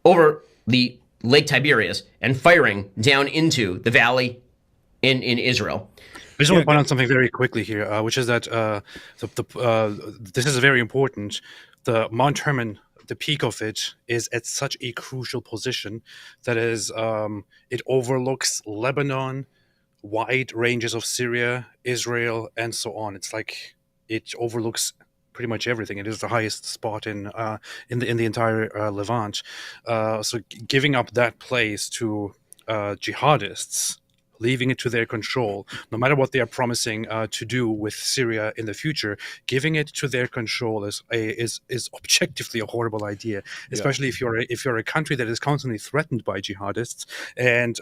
over the Lake Tiberias and firing down into the valley in Israel. I just want to point out something very quickly here, which is that this is very important. The Mount Hermon, the peak of it, is at such a crucial position that is, it overlooks Lebanon, wide ranges of Syria, Israel, and so on. It's like it overlooks pretty much everything. It is the highest spot in the entire Levant. So giving up that place to jihadists, leaving it to their control, no matter what they are promising to do with Syria in the future, giving it to their control is objectively a horrible idea, especially if you're a country that is constantly threatened by jihadists, and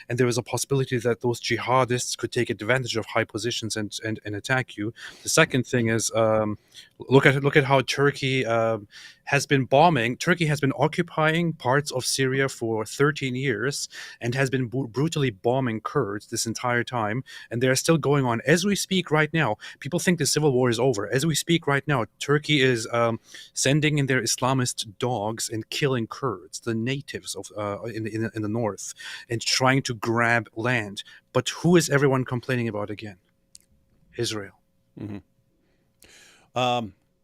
there is a possibility that those jihadists could take advantage of high positions and attack you. The second thing is look at how Turkey has been bombing. Turkey has been occupying parts of Syria for 13 years and has been brutally bombing Kurds this entire time. And they're still going on. As we speak right now, people think the civil war is over. As we speak right now, Turkey is sending in their Islamist dogs and killing Kurds, the natives of in the north, and trying to grab land. But who is everyone complaining about again? Israel. Mm-hmm.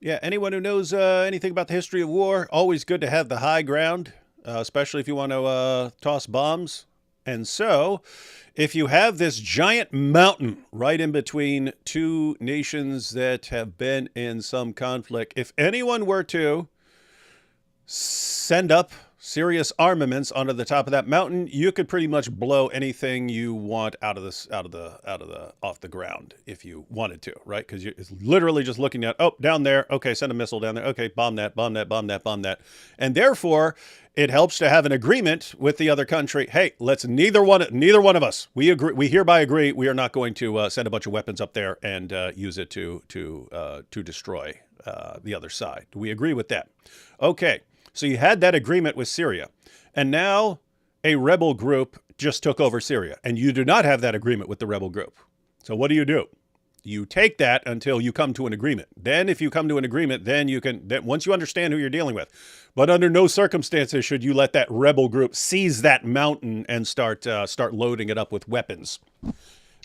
Yeah, anyone who knows anything about the history of war, always good to have the high ground, especially if you want to toss bombs. And so, if you have this giant mountain right in between two nations that have been in some conflict, if anyone were to send up serious armaments onto the top of that mountain, you could pretty much blow anything you want off the ground if you wanted to, right? Because it's literally just looking at, oh, down there, okay, send a missile down there, okay, bomb that, and therefore it helps to have an agreement with the other country. Hey, let's neither one of us, we hereby agree, we are not going to send a bunch of weapons up there and use it to destroy the other side. Do we agree with that? Okay. So you had that agreement with Syria, and now a rebel group just took over Syria, and you do not have that agreement with the rebel group. So what do? You take that until you come to an agreement. Then if you come to an agreement, then you can, then once you understand who you're dealing with. But under no circumstances should you let that rebel group seize that mountain and start loading it up with weapons.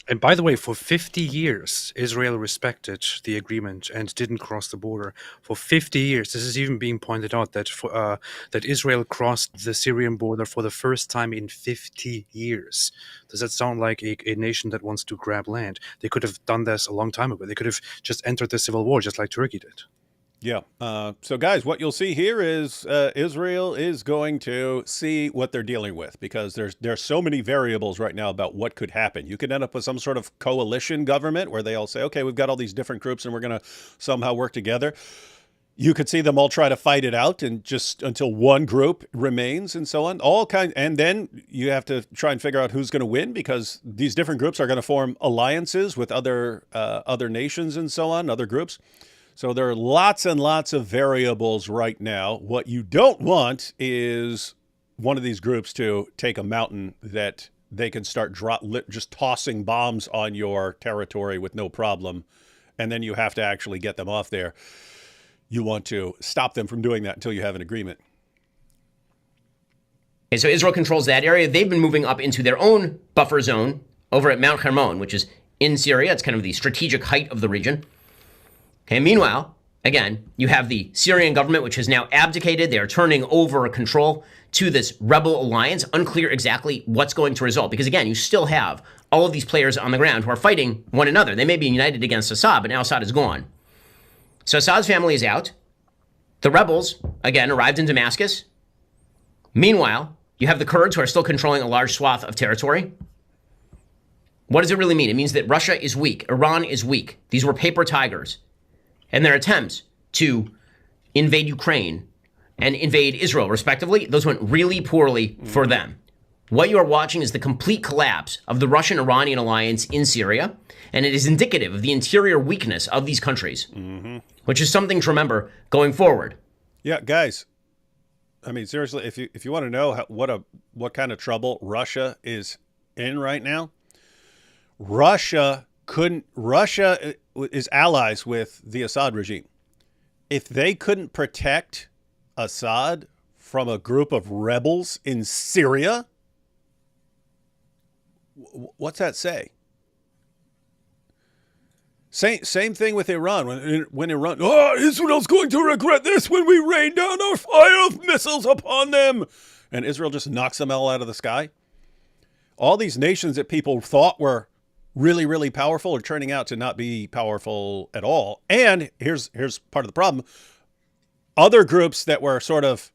And by the way, for 50 years, Israel respected the agreement and didn't cross the border. For 50 years, this is even being pointed out that that Israel crossed the Syrian border for the first time in 50 years. Does that sound like a nation that wants to grab land? They could have done this a long time ago. They could have just entered the civil war just like Turkey did. Yeah. So, guys, what you'll see here is Israel is going to see what they're dealing with, because there's so many variables right now about what could happen. You could end up with some sort of coalition government where they all say, okay, we've got all these different groups and we're going to somehow work together. You could see them all try to fight it out and just until one group remains and so on. And then you have to try and figure out who's going to win, because these different groups are going to form alliances with other nations and so on, other groups. So there are lots and lots of variables right now. What you don't want is one of these groups to take a mountain that they can start just tossing bombs on your territory with no problem, and then you have to actually get them off there. You want to stop them from doing that until you have an agreement. Okay, so Israel controls that area. They've been moving up into their own buffer zone over at Mount Hermon, which is in Syria. It's kind of the strategic height of the region. Okay, meanwhile, again, you have the Syrian government, which has now abdicated. They are turning over control to this rebel alliance. Unclear exactly what's going to result, because, again, you still have all of these players on the ground who are fighting one another. They may be united against Assad, but now Assad is gone. So Assad's family is out. The rebels, again, arrived in Damascus. Meanwhile, you have the Kurds who are still controlling a large swath of territory. What does it really mean? It means that Russia is weak. Iran is weak. These were paper tigers. And their attempts to invade Ukraine and invade Israel, respectively, those went really poorly for them. What you are watching is the complete collapse of the Russian-Iranian alliance in Syria, and it is indicative of the interior weakness of these countries, which is something to remember going forward. Yeah, guys. I mean, seriously, if you want to know what kind of trouble Russia is in right now, Russia is allies with the Assad regime. If they couldn't protect Assad from a group of rebels in Syria, what's that say? Same thing with Iran. When Iran, Israel's going to regret this when we rain down our fire of missiles upon them, and Israel just knocks them all out of the sky. All these nations that people thought were really, really powerful are turning out to not be powerful at all. And here's part of the problem. Other groups that were sort of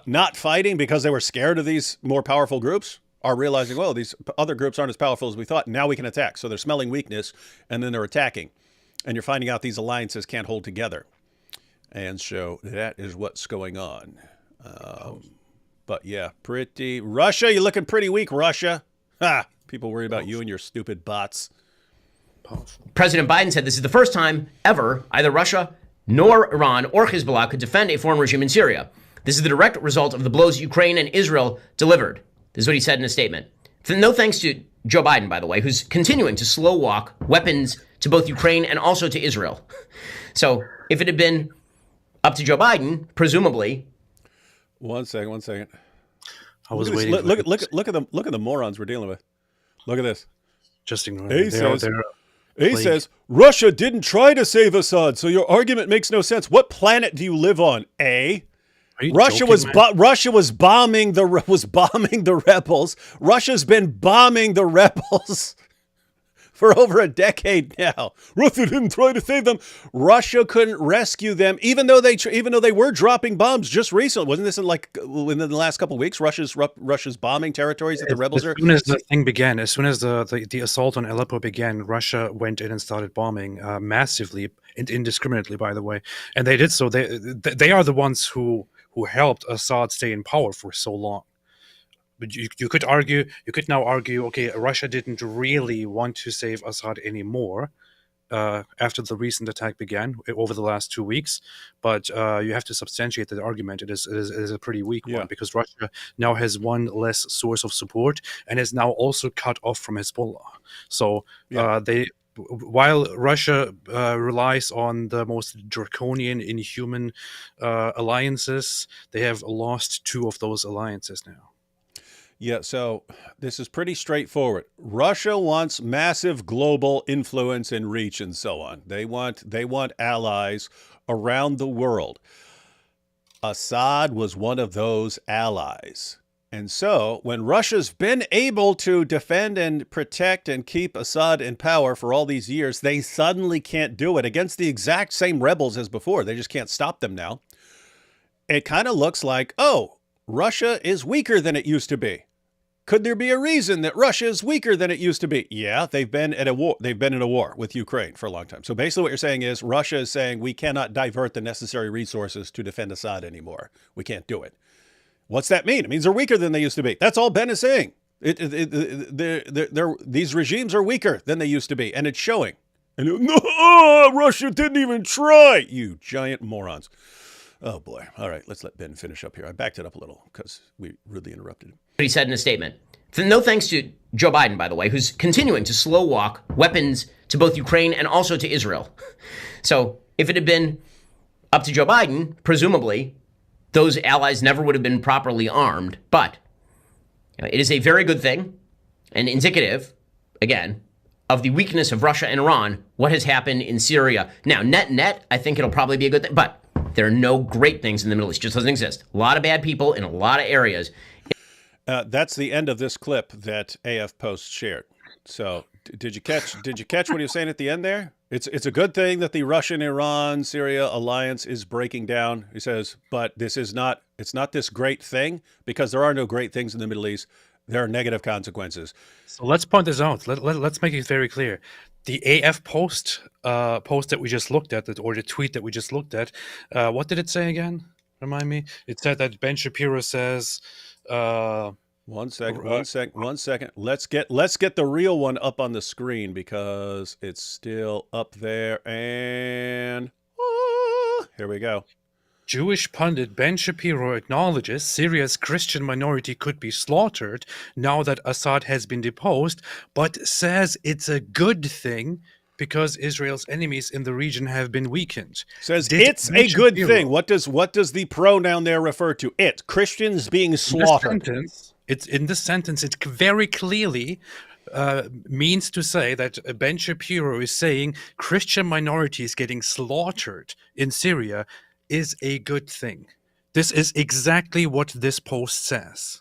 not fighting because they were scared of these more powerful groups are realizing, well, these other groups aren't as powerful as we thought. Now we can attack. So they're smelling weakness, and then they're attacking. And you're finding out these alliances can't hold together. And so that is what's going on. But yeah, Russia, you're looking pretty weak, Russia. Ha! People worry about you and your stupid bots. President Biden said this is the first time ever either Russia nor Iran or Hezbollah could defend a foreign regime in Syria. This is the direct result of the blows Ukraine and Israel delivered. This is what he said in a statement. No thanks to Joe Biden, by the way, who's continuing to slow walk weapons to both Ukraine and also to Israel. So if it had been up to Joe Biden, presumably. One second. I was waiting. Look at the morons we're dealing with. Look at this. Just ignore A says, Russia didn't try to save Assad, so your argument makes no sense. What planet do you live on, A? Russia was bombing the rebels. Russia's been bombing the rebels for over a decade now. Russia didn't try to save them. Russia couldn't rescue them, even though they were dropping bombs just recently. Wasn't this in the last couple of weeks? Russia's bombing territories that the rebels are. As soon as the thing began, as soon as the assault on Aleppo began, Russia went in and started bombing massively, indiscriminately, by the way. And they did so. They are the ones who helped Assad stay in power for so long. But you could now argue, okay, Russia didn't really want to save Assad anymore, after the recent attack began over the last 2 weeks, but you have to substantiate that argument. It is a pretty weak one, because Russia now has one less source of support and is now also cut off from Hezbollah. So while Russia relies on the most draconian, inhuman alliances, they have lost 2 of those alliances now. Yeah, so this is pretty straightforward. Russia wants massive global influence and reach and so on. They want allies around the world. Assad was one of those allies. And so when Russia's been able to defend and protect and keep Assad in power for all these years, they suddenly can't do it against the exact same rebels as before. They just can't stop them now. It kind of looks like, oh, Russia is weaker than it used to be. Could there be a reason that Russia is weaker than it used to be? Yeah, they've been at a war. They've been in a war with Ukraine for a long time. So basically what you're saying is Russia is saying we cannot divert the necessary resources to defend Assad anymore. We can't do it. What's that mean? It means they're weaker than they used to be. That's all Ben is saying. These regimes are weaker than they used to be, and it's showing. And no, Russia didn't even try, you giant morons. Oh, boy. All right, let's let Ben finish up here. I backed it up a little because we rudely interrupted him. He said in a statement. No thanks to Joe Biden, by the way, who's continuing to slow walk weapons to both Ukraine and also to Israel. So if it had been up to Joe Biden, presumably those allies never would have been properly armed. But it is a very good thing and indicative, again, of the weakness of Russia and Iran, what has happened in Syria. Now, net, I think it'll probably be a good thing. But there are no great things in the Middle East. It just doesn't exist. A lot of bad people in a lot of areas. That's the end of this clip that AF Post shared. So did you catch what he was saying at the end there? It's a good thing that the Russian-Iran-Syria alliance is breaking down. He says, but it's not this great thing, because there are no great things in the Middle East. There are negative consequences. So let's point this out. Let's make it very clear. The AF post that we just looked at, or the tweet that we just looked at, what did it say again? Remind me. It said that Ben Shapiro says. One second. Let's get the real one up on the screen because it's still up there. And here we go. Jewish pundit Ben Shapiro acknowledges Syria's Christian minority could be slaughtered now that Assad has been deposed, but says it's a good thing because Israel's enemies in the region have been weakened. Says it's a good thing. What does the pronoun there refer to? It. Christians being slaughtered. In this sentence, it very clearly means to say that Ben Shapiro is saying Christian minorities getting slaughtered in Syria is a good thing. This is exactly what this post says.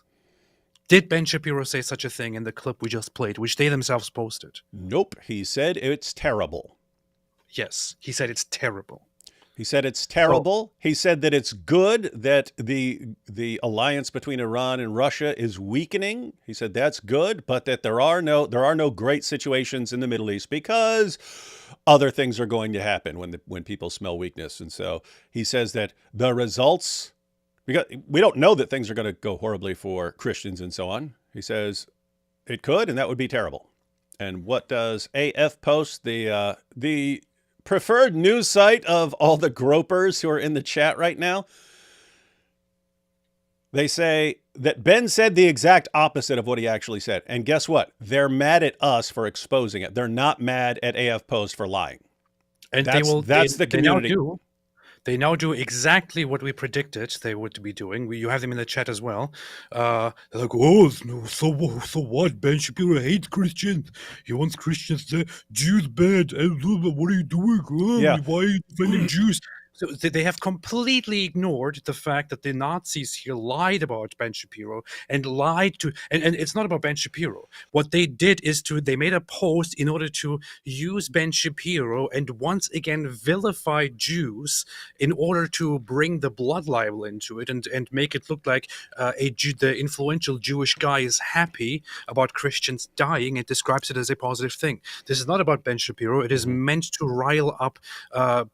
Did Ben Shapiro say such a thing in the clip we just played, which they themselves posted? Nope. He said it's terrible. Yes, he said it's terrible. He said it's terrible. He said that it's good that the alliance between Iran and Russia is weakening. He said that's good, but that there are no great situations in the Middle East because other things are going to happen when people smell weakness. And so he says that the results, we don't know that things are going to go horribly for Christians and so on. He says it could, and that would be terrible. And what does AF Post, the preferred news site of all the gropers who are in the chat right now, they say that Ben said the exact opposite of what he actually said. And guess what? They're mad at us for exposing it. They're not mad at AF Post for lying. And that's the community. They now do exactly what we predicted they would be doing. You have them in the chat as well. They're like, oh, no, so what? Ben Shapiro hates Christians. He wants Christians there. Jews bad. What are you doing? Why are you defending Jews? So they have completely ignored the fact that the Nazis here lied about Ben Shapiro and lied to, and it's not about Ben Shapiro. What they did is they made a post in order to use Ben Shapiro and once again vilify Jews in order to bring the blood libel into it and make it look like the influential Jewish guy is happy about Christians dying and describes it as a positive thing. This is not about Ben Shapiro. It is meant to rile up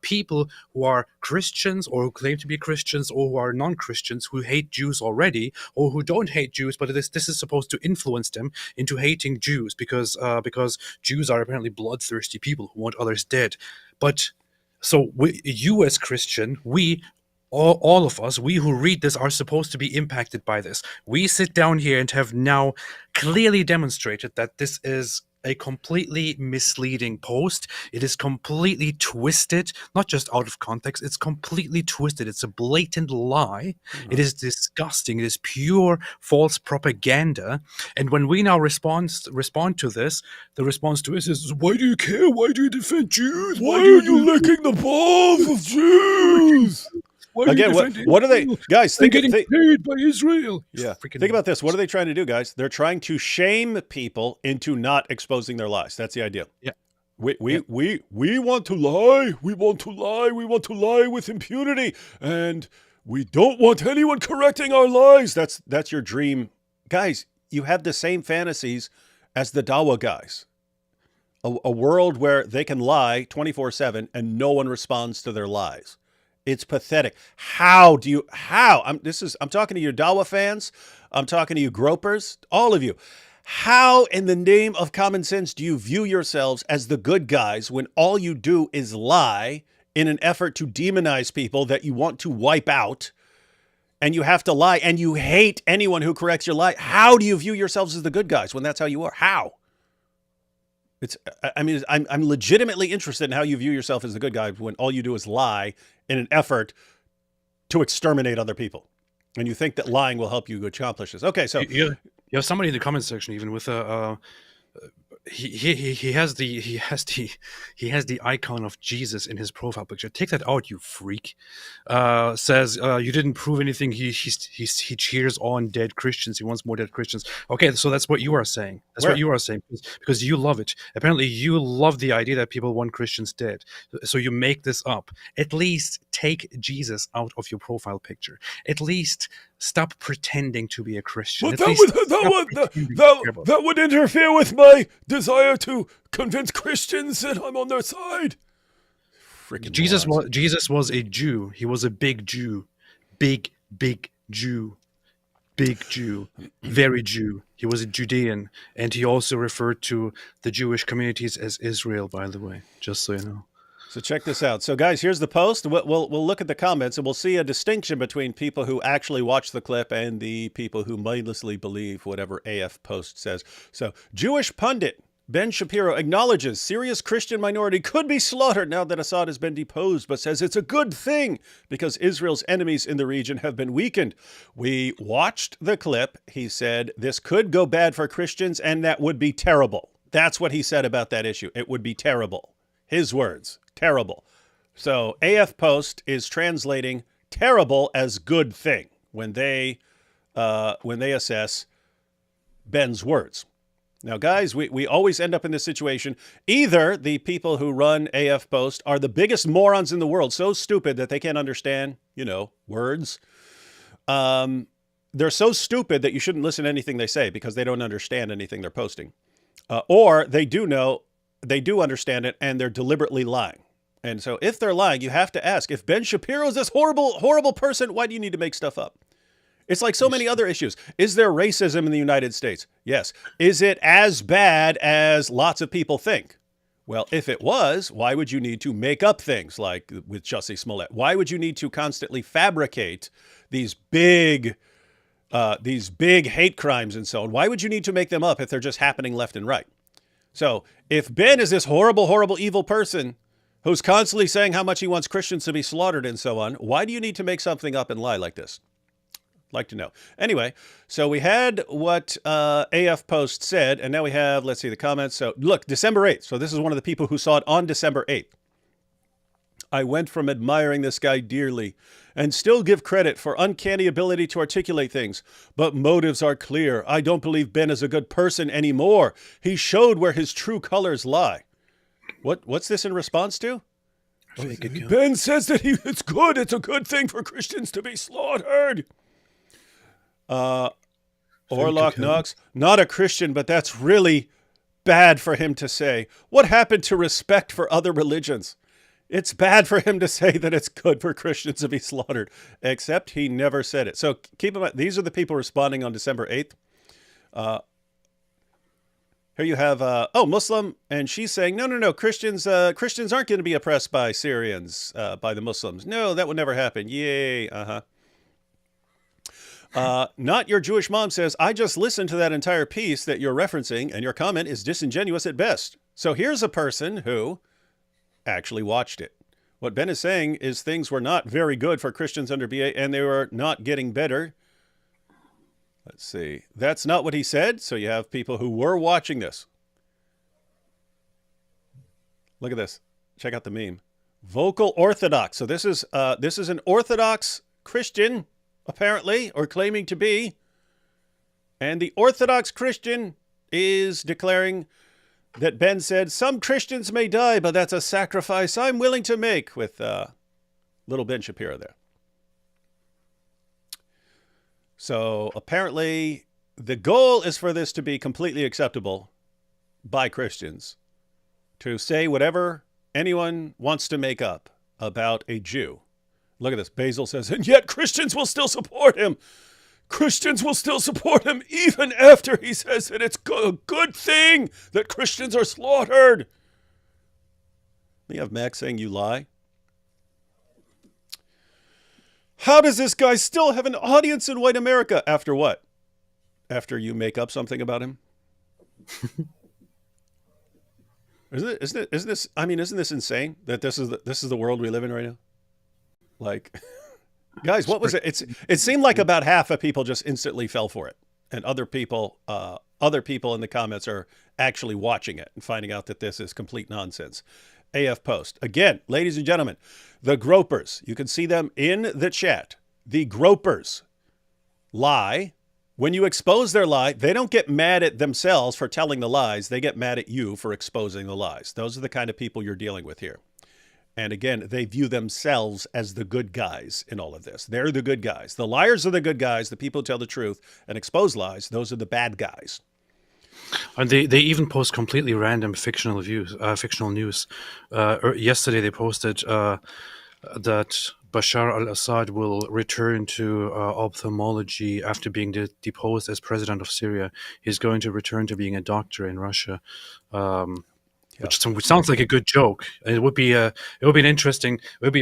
people who are Christians or who claim to be Christians or who are non-Christians who hate Jews already or who don't hate Jews, but this is supposed to influence them into hating Jews because Jews are apparently bloodthirsty people who want others dead. But so you as Christian, all of us, we who read this are supposed to be impacted by this. We sit down here and have now clearly demonstrated that this is a completely misleading post. It is completely twisted, not just out of context. It's completely twisted. It's a blatant lie. It is disgusting. It is pure false propaganda. And when we now respond to this, the response to us is, "Why do you care? Why do you defend Jews? Why are you licking the balls of Jews? Why do you Again, defend what are they, Israel? guys? They're Think, getting paid by Israel." yeah. Freaking Think about this. What are they trying to do, guys? They're trying to shame people into not exposing their lies. That's the idea. Yeah. We want to lie. We want to lie. We want to lie with impunity, and we don't want anyone correcting our lies. That's your dream, guys. You have the same fantasies as the Dawa guys. A world where they can lie 24/7 and no one responds to their lies. It's pathetic. I'm talking to you Dawa fans. I'm talking to you gropers, all of you. How in the name of common sense do you view yourselves as the good guys when all you do is lie in an effort to demonize people that you want to wipe out, and you have to lie and you hate anyone who corrects your lie? How do you view yourselves as the good guys when that's how you are? How? I'm legitimately interested in how you view yourself as the good guy when all you do is lie in an effort to exterminate other people. And you think that lying will help you accomplish this. Okay, so you have somebody in the comment section even with a he has the icon of Jesus in his profile picture. Take that out, you freak. Says you didn't prove anything. He cheers on dead Christians. He wants more dead Christians. Okay, so that's what you are saying. That's Where? what you are saying because you love it. Apparently, you love the idea that people want Christians dead. So you make this up. At least take Jesus out of your profile picture. At least stop pretending to be a Christian. But At least that would interfere with my desire to convince Christians that I'm on their side. freaking Jesus morons. was a Jew. He was a big Jew. Big Jew. Big Jew. Very Jew. He was a Judean. And he also referred to the Jewish communities as Israel, by the way, just so you know. So check this out. So guys, here's the post. We'll look at the comments and we'll see a distinction between people who actually watch the clip and the people who mindlessly believe whatever AF post says. So Jewish pundit Ben Shapiro acknowledges Syria's Christian minority could be slaughtered now that Assad has been deposed, but says it's a good thing because Israel's enemies in the region have been weakened. We watched the clip. He said this could go bad for Christians and that would be terrible. That's what he said about that issue. It would be terrible. His words. Terrible. So AF Post is translating terrible as good thing when they assess Ben's words. Now, guys, we always end up in this situation. Either the people who run AF Post are the biggest morons in the world, so stupid that they can't understand, words. They're so stupid that you shouldn't listen to anything they say because they don't understand anything they're posting. Or they do understand it, and they're deliberately lying. And so if they're lying, you have to ask, if Ben Shapiro is this horrible, horrible person, why do you need to make stuff up? It's like so many other issues. Is there racism in the United States? Yes. Is it as bad as lots of people think? Well, if it was, why would you need to make up things like with Jussie Smollett? Why would you need to constantly fabricate these big hate crimes and so on? Why would you need to make them up if they're just happening left and right? So if Ben is this horrible, horrible, evil person who's constantly saying how much he wants Christians to be slaughtered and so on, why do you need to make something up and lie like this? Like to know. Anyway, so we had what AF Post said, and now we have, let's see, the comments. So look, December 8th. So this is one of the people who saw it on December 8th. I went from admiring this guy dearly and still give credit for uncanny ability to articulate things, but motives are clear. I don't believe Ben is a good person anymore. He showed where his true colors lie. What's this in response to? Ben says that it's good. It's a good thing for Christians to be slaughtered. Orlock Knox, not a Christian, but that's really bad for him to say. What happened to respect for other religions? It's bad for him to say that it's good for Christians to be slaughtered, except he never said it. So keep in mind, these are the people responding on December 8th. Here you have, Muslim, and she's saying, no, Christians aren't going to be oppressed by Syrians, by the Muslims. No, that would never happen. Yay, Not Your Jewish Mom says, I just listened to that entire piece that you're referencing, and your comment is disingenuous at best. So here's a person who actually watched it. What Ben is saying is things were not very good for Christians under BA, and they were not getting better. Let's see. That's not what he said. So you have people who were watching this. Look at this. Check out the meme. Vocal Orthodox. So this is an Orthodox Christian, apparently, or claiming to be. And the Orthodox Christian is declaring that Ben said, some Christians may die, but that's a sacrifice I'm willing to make, with little Ben Shapiro there. So apparently the goal is for this to be completely acceptable by Christians, to say whatever anyone wants to make up about a Jew. Look at this. Basil says, and yet Christians will still support him. Christians will still support him even after he says that it's a good thing that Christians are slaughtered. We have Max saying you lie. How does this guy still have an audience in white America? After what? After you make up something about him? Isn't this insane that this is the world we live in right now? Like, guys, what was it? It seemed like about half of people just instantly fell for it, and other people in the comments are actually watching it and finding out that this is complete nonsense. AF Post. Again, ladies and gentlemen, the gropers, you can see them in the chat. The gropers lie. When you expose their lie, they don't get mad at themselves for telling the lies. They get mad at you for exposing the lies. Those are the kind of people you're dealing with here. And again, they view themselves as the good guys in all of this. They're the good guys. The liars are the good guys. The people who tell the truth and expose lies, those are the bad guys. And they even post completely random fictional news. Yesterday they posted that Bashar al-Assad will return to ophthalmology after being deposed as president of Syria. He's going to return to being a doctor in Russia, which sounds like a good joke. It would be a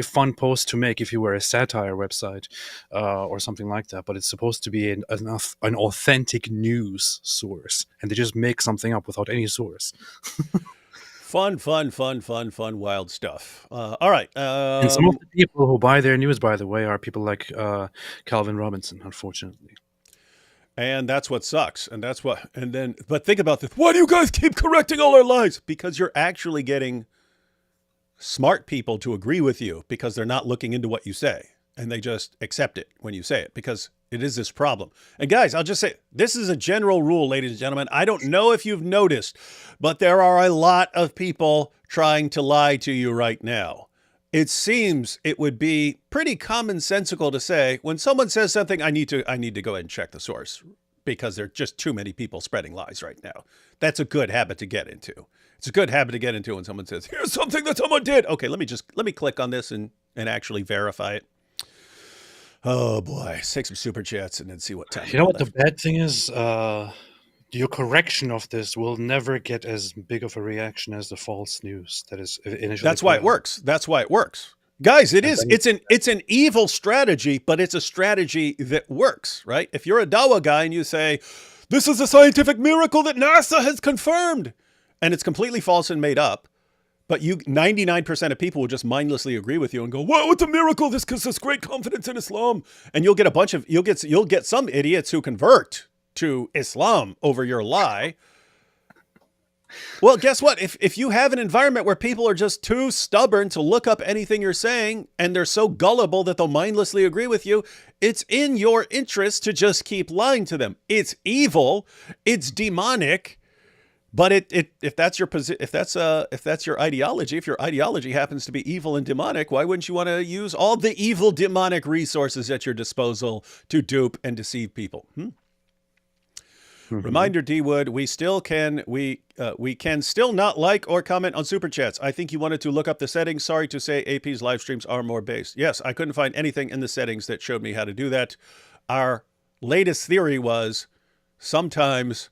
fun post to make if you were a satire website or something like that. But it's supposed to be an authentic news source, and they just make something up without any source. Fun, wild stuff. All right. And some of the people who buy their news, by the way, are people like Calvin Robinson, unfortunately. And that's what sucks. But think about this. Why do you guys keep correcting all our lies? Because you're actually getting smart people to agree with you because they're not looking into what you say. And they just accept it when you say it because it is this problem. And guys, I'll just say, this is a general rule, ladies and gentlemen. I don't know if you've noticed, but there are a lot of people trying to lie to you right now. It seems it would be pretty commonsensical to say, when someone says something, I need to go ahead and check the source because there are just too many people spreading lies right now. That's a good habit to get into. It's a good habit to get into when someone says, here's something that someone did. Okay, let me click on this and actually verify it. Oh boy, take some super chats and then see what time. You know what the bad thing is? Your correction of this will never get as big of a reaction as the false news that is initially. That's why it works. That's why it works. Guys, it's an evil strategy, but it's a strategy that works, right? If you're a Dawa guy and you say, this is a scientific miracle that NASA has confirmed, and it's completely false and made up, but 99% of people will just mindlessly agree with you and go, "Wow, it's a miracle! This gives us great confidence in Islam." And you'll get some idiots who convert to Islam over your lie. Well, guess what? If you have an environment where people are just too stubborn to look up anything you're saying, and they're so gullible that they'll mindlessly agree with you, it's in your interest to just keep lying to them. It's evil. It's demonic. But if that's your ideology, if your ideology happens to be evil and demonic, why wouldn't you want to use all the evil demonic resources at your disposal to dupe and deceive people? Reminder, D Wood, we can still not like or comment on super chats. I think you wanted to look up the settings. Sorry to say, AP's live streams are more based. Yes, I couldn't find anything in the settings that showed me how to do that. Our latest theory was sometimes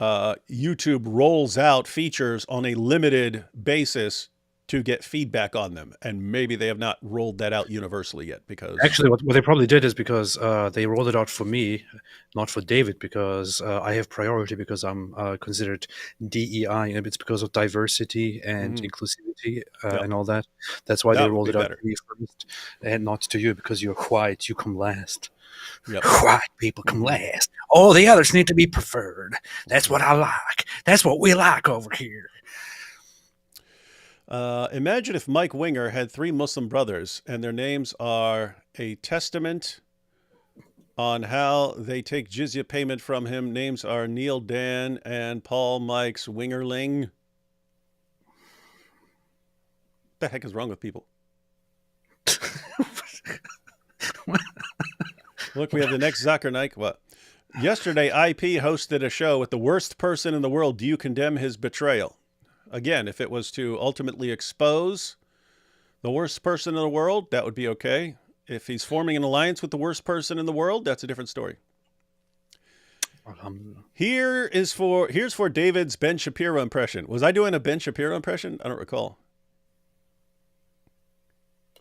YouTube rolls out features on a limited basis to get feedback on them, and maybe they have not rolled that out universally yet. Because actually, what they probably did is because they rolled it out for me, not for David, because I have priority because I'm considered DEI, and it's because of diversity and inclusivity and all that. That's why they rolled it out to me first, and not to you because you're white. You come last. Yep. White people come last. All the others need to be preferred. That's what I like. That's what we like over here. Imagine if Mike Winger had 3 Muslim brothers and their names are a testament on how they take jizya payment from him. Names are Neil Dan and Paul Mike's Wingerling. What the heck is wrong with people? Look, we have the next Zakernike. What? Yesterday, IP hosted a show with the worst person in the world. Do you condemn his betrayal? Again, if it was to ultimately expose the worst person in the world, that would be okay. If he's forming an alliance with the worst person in the world, that's a different story. Here's for David's Ben Shapiro impression. Was I doing a Ben Shapiro impression? I don't recall.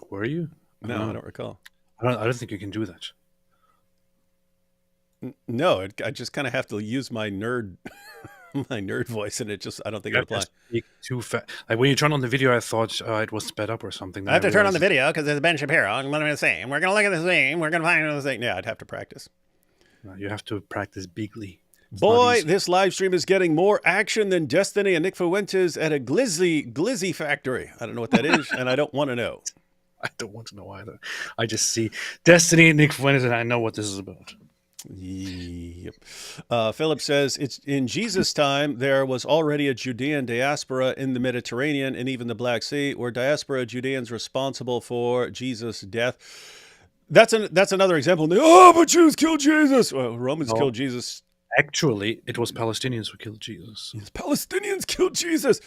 Were you? No, I don't recall. I don't think you can do that. No, I just kind of have to use my nerd voice, and I don't think it applies. Too fast. Like when you turn on the video, I thought it was sped up or something. I have to turn on the video because it's Ben Shapiro. I'm going to say, we're going to look at this thing. We're going to find another thing. Yeah, I'd have to practice. You have to practice bigly. Boy, this live stream is getting more action than Destiny and Nick Fuentes at a glizzy factory. I don't know what that is, and I don't want to know. I don't want to know either. I just see Destiny and Nick Fuentes, and I know what this is about. Yep. Philip says, it's in Jesus' time, there was already a Judean diaspora in the Mediterranean and even the Black Sea. Were diaspora Judeans responsible for Jesus' death? That's another example. But Jews killed Jesus. Well, Romans killed Jesus. Actually, it was Palestinians who killed Jesus. Palestinians killed Jesus.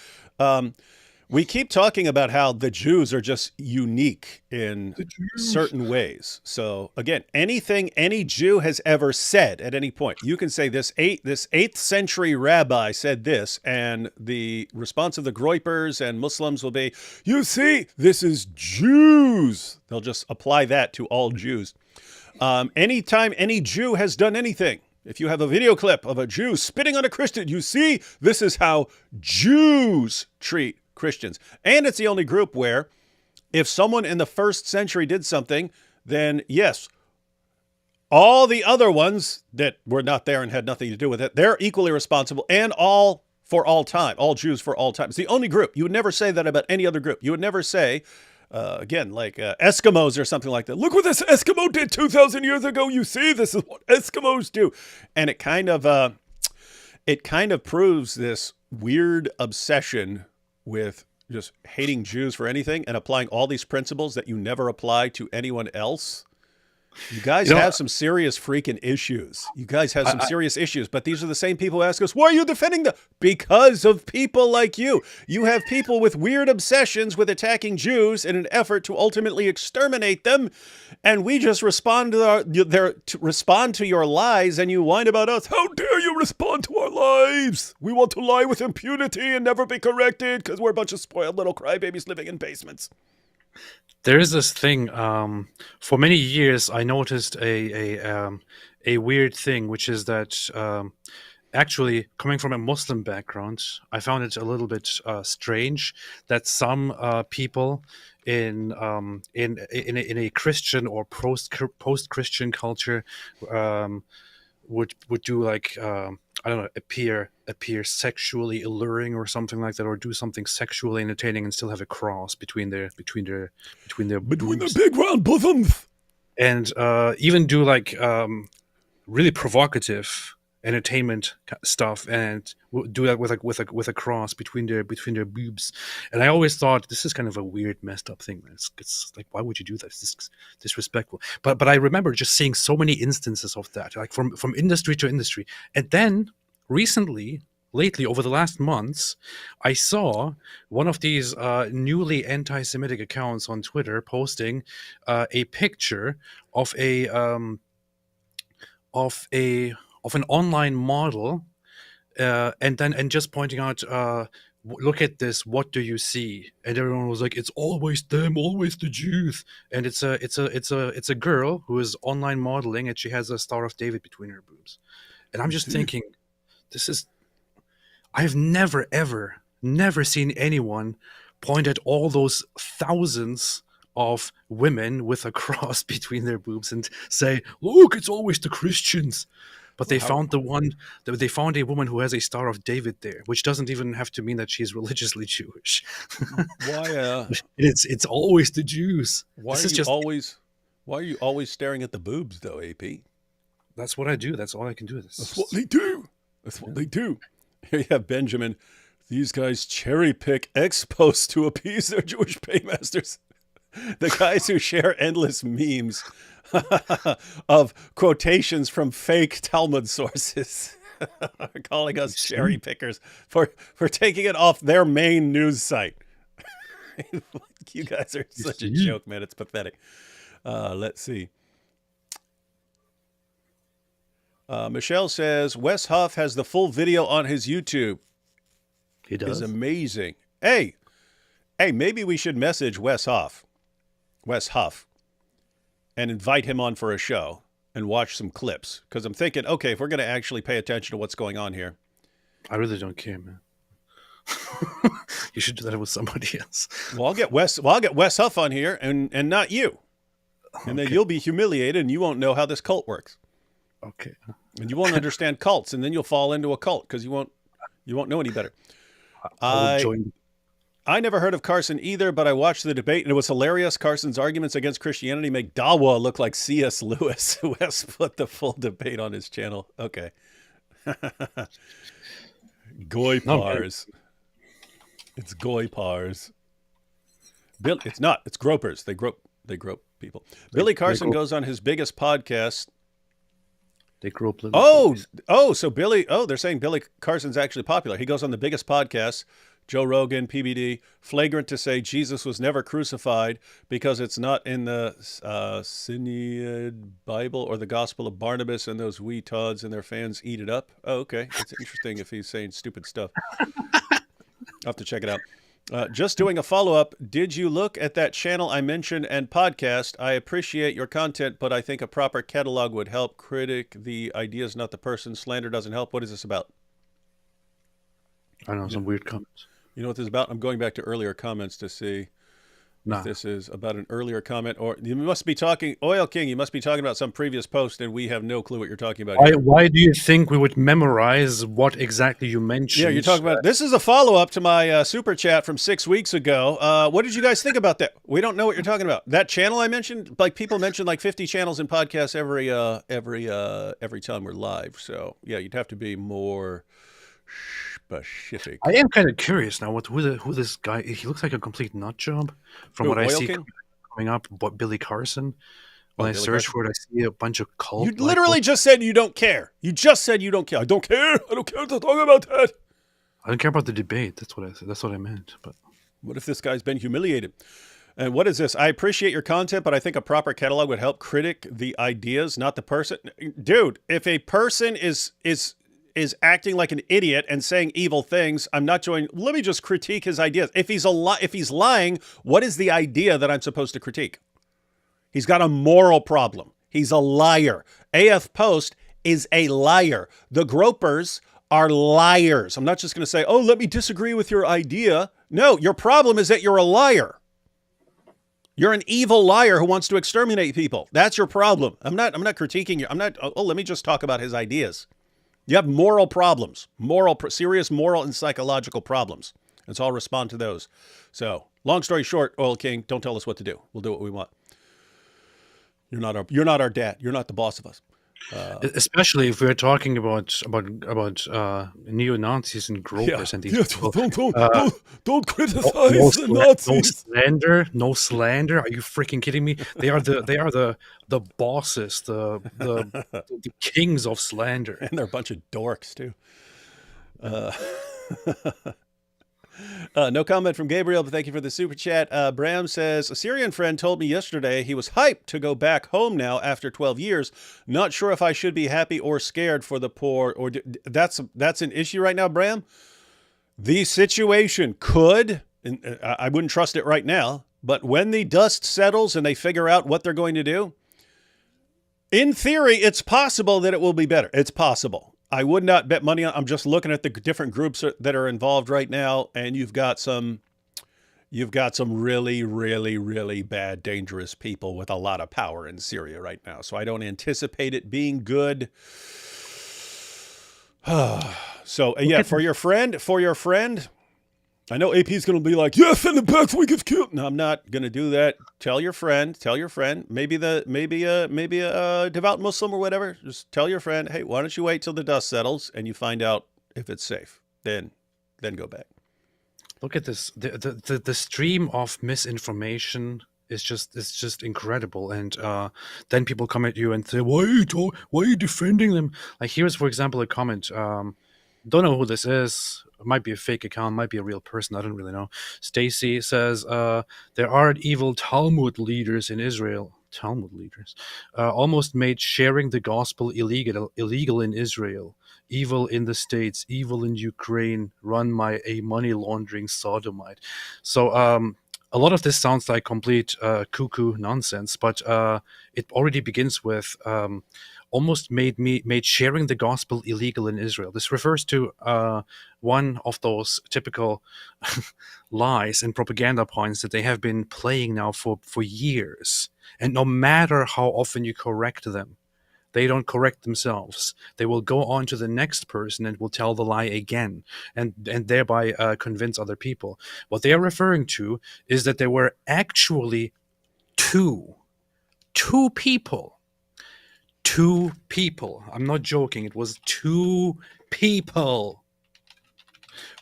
We keep talking about how the Jews are just unique in certain ways. So again, anything any Jew has ever said at any point, you can say this 8th century rabbi said this, and the response of the Groypers and Muslims will be, you see, this is Jews. They'll just apply that to all Jews. Anytime any Jew has done anything, if you have a video clip of a Jew spitting on a Christian, you see, this is how Jews treat Christians. And it's the only group where if someone in the 1st century did something, then yes, all the other ones that were not there and had nothing to do with it, they're equally responsible, and all for all time, all Jews for all time. It's the only group. You would never say that about any other group. You would never say, again, like Eskimos or something like that. Look what this Eskimo did 2,000 years ago. You see, this is what Eskimos do. And it kind of proves this weird obsession with just hating Jews for anything and applying all these principles that you never apply to anyone else. You guys have some serious freaking issues. You guys have some serious issues, but these are the same people who ask us, why are you defending them? Because of people like you. You have people with weird obsessions with attacking Jews in an effort to ultimately exterminate them, and we just respond to your lies, and you whine about us. How dare you respond to our lives? We want to lie with impunity and never be corrected because we're a bunch of spoiled little crybabies living in basements. There is this thing. For many years, I noticed a weird thing, which is that actually, coming from a Muslim background, I found it a little bit strange that some people in a Christian or post-Christian culture would do like I don't know, appear sexually alluring or something like that, or do something sexually entertaining and still have a cross between their boobs. Big round bosoms, and even do like really provocative entertainment stuff, and do that with a cross between their boobs. And I always thought this is kind of a weird, messed up thing. It's like, why would you do that? It's disrespectful. But I remember just seeing so many instances of that, like from industry to industry. And then lately, over the last months, I saw one of these newly anti-Semitic accounts on Twitter posting a picture of an online model, and just pointing out, look at this, what do you see? And everyone was like, it's always them, always the Jews. And it's a girl who is online modeling, and she has a Star of David between her boobs. And I'm just thinking, I've never seen anyone point at all those thousands of women with a cross between their boobs and say, look, it's always the Christians. But they found they found a woman who has a Star of David there, which doesn't even have to mean that she's religiously Jewish. Why? It's always the Jews. Why are you always staring at the boobs, though, AP? That's what I do. That's all I can do. That's what they do. That's what they do. Here you have Benjamin. These guys cherry pick ex-posts to appease their Jewish paymasters. The guys who share endless memes of quotations from fake Talmud sources are calling us cherry pickers for taking it off their main news site. You guys are such a joke, man. It's pathetic. Let's see. Michelle says Wes Huff has the full video on his YouTube. He does. It's amazing. Hey, maybe we should message Wes Huff, and invite him on for a show and watch some clips. Because I'm thinking, okay, if we're going to actually pay attention to what's going on here. I really don't care, man. You should do that with somebody else. Well, I'll get Wes Huff on here and not you. And then you'll be humiliated and you won't know how this cult works. Okay. And you won't understand cults, and then you'll fall into a cult because you won't know any better. I never heard of Carson either, but I watched the debate, and it was hilarious. Carson's arguments against Christianity make Dawa look like C.S. Lewis, who has put the full debate on his channel. Okay. Goy pars. It's goy pars. It's not. It's gropers. They grope people. Billy Carson goes on his biggest podcast. They grope little boys. So Billy. Oh, they're saying Billy Carson's actually popular. He goes on the biggest podcast. Joe Rogan, PBD, flagrant to say Jesus was never crucified because it's not in the Syrian Bible or the Gospel of Barnabas, and those wee tods and their fans eat it up. Oh, okay. It's interesting if he's saying stupid stuff. I'll have to check it out. Just doing a follow-up. Did you look at that channel I mentioned and podcast? I appreciate your content, but I think a proper catalog would help. Critic the ideas, not the person. Slander doesn't help. What is this about? I don't know, some weird comments. You know what this is about? I'm going back to earlier comments to see if this is about an earlier comment, or you must be talking, Oil King, you must be talking about some previous post, and we have no clue what you're talking about. Why do you think we would memorize what exactly you mentioned? Yeah, you're talking about, this is a follow-up to my super chat from 6 weeks ago. What did you guys think about that? We don't know what you're talking about. That channel I mentioned, like people mention like 50 channels and podcasts every time we're live. So yeah, you'd have to be more specific. I am kind of curious now who this guy. He looks like a complete nut job from what I see coming up. But Billy Carson. When I search for it, I see a bunch of cult. You literally just said you don't care. You just said you don't care. I don't care. I don't care to talk about that. I don't care about the debate. That's what I said. That's what I meant. But what if this guy's been humiliated? And what is this? I appreciate your content, but I think a proper catalog would help. Critic the ideas, not the person. Dude, if a person is acting like an idiot and saying evil things, I'm not joining. Let me just critique his ideas. If he's lying, what is the idea that I'm supposed to critique? He's got a moral problem. He's a liar. AF Post is a liar. The gropers are liars. I'm not just going to say, oh, let me disagree with your idea. No, your problem is that you're a liar. You're an evil liar who wants to exterminate people. That's your problem. I'm not critiquing you. Let me just talk about his ideas. You have moral problems, serious moral and psychological problems. And so I'll respond to those. So long story short, Oil King, don't tell us what to do. We'll do what we want. You're not our dad. You're not the boss of us. Especially if we're talking about neo-Nazis and gropers and these. Yeah, don't criticize the Nazis. No slander. Are you freaking kidding me? They are the bosses, the kings of slander, and they're a bunch of dorks too. Uh, no comment from Gabriel, but thank you for the super chat. Bram says, a Syrian friend told me yesterday he was hyped to go back home now after 12 years. Not sure if I should be happy or scared for the poor. Or that's an issue right now, Bram. The situation could, and I wouldn't trust it right now, but when the dust settles and they figure out what they're going to do, in theory, it's possible that it will be better. It's possible. I would not bet money on. I'm just looking at the different groups that are involved right now, and you've got some really, really, really bad, dangerous people with a lot of power in Syria right now. So I don't anticipate it being good. So yeah, for your friend, I know AP's going to be like, yes, in the best week of cute. No, I'm not going to do that. Tell your friend, maybe a devout Muslim or whatever. Just tell your friend, hey, why don't you wait till the dust settles and you find out if it's safe? Then go back. Look at this. The stream of misinformation is just incredible. And then people come at you and say, why are you defending them? Like, here's, for example, a comment. Don't know who this is. It might be a fake account, might be a real person. I don't really know. Stacy says, there are evil Talmud leaders in Israel. Talmud leaders almost made sharing the gospel illegal in Israel. Evil in the States, evil in Ukraine, run by a money laundering sodomite. So a lot of this sounds like complete cuckoo nonsense, but it already begins with almost made sharing the gospel illegal in Israel. This refers to one of those typical lies and propaganda points that they have been playing now for years. And no matter how often you correct them, they don't correct themselves. They will go on to the next person and will tell the lie again, and thereby convince other people. What they are referring to is that there were actually two people. Two people. I'm not joking. It was two people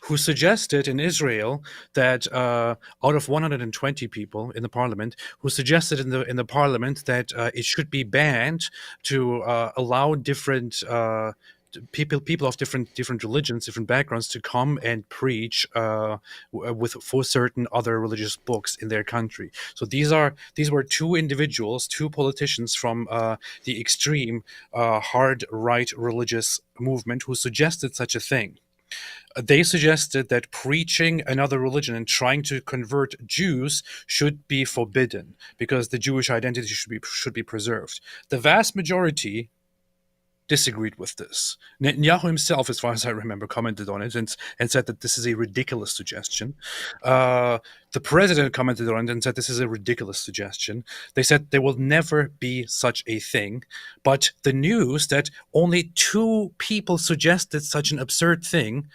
who suggested in Israel that out of 120 people in the parliament, who suggested in the parliament that it should be banned to allow different people of different religions, different backgrounds to come and preach for certain other religious books in their country. So these were two individuals, two politicians from the extreme hard right religious movement who suggested such a thing. They suggested that preaching another religion and trying to convert Jews should be forbidden because the Jewish identity should be preserved. The vast majority disagreed with this. Netanyahu himself, as far as I remember, commented on it and said that this is a ridiculous suggestion. The president commented on it and said this is a ridiculous suggestion. They said there will never be such a thing. But the news that only two people suggested such an absurd thing,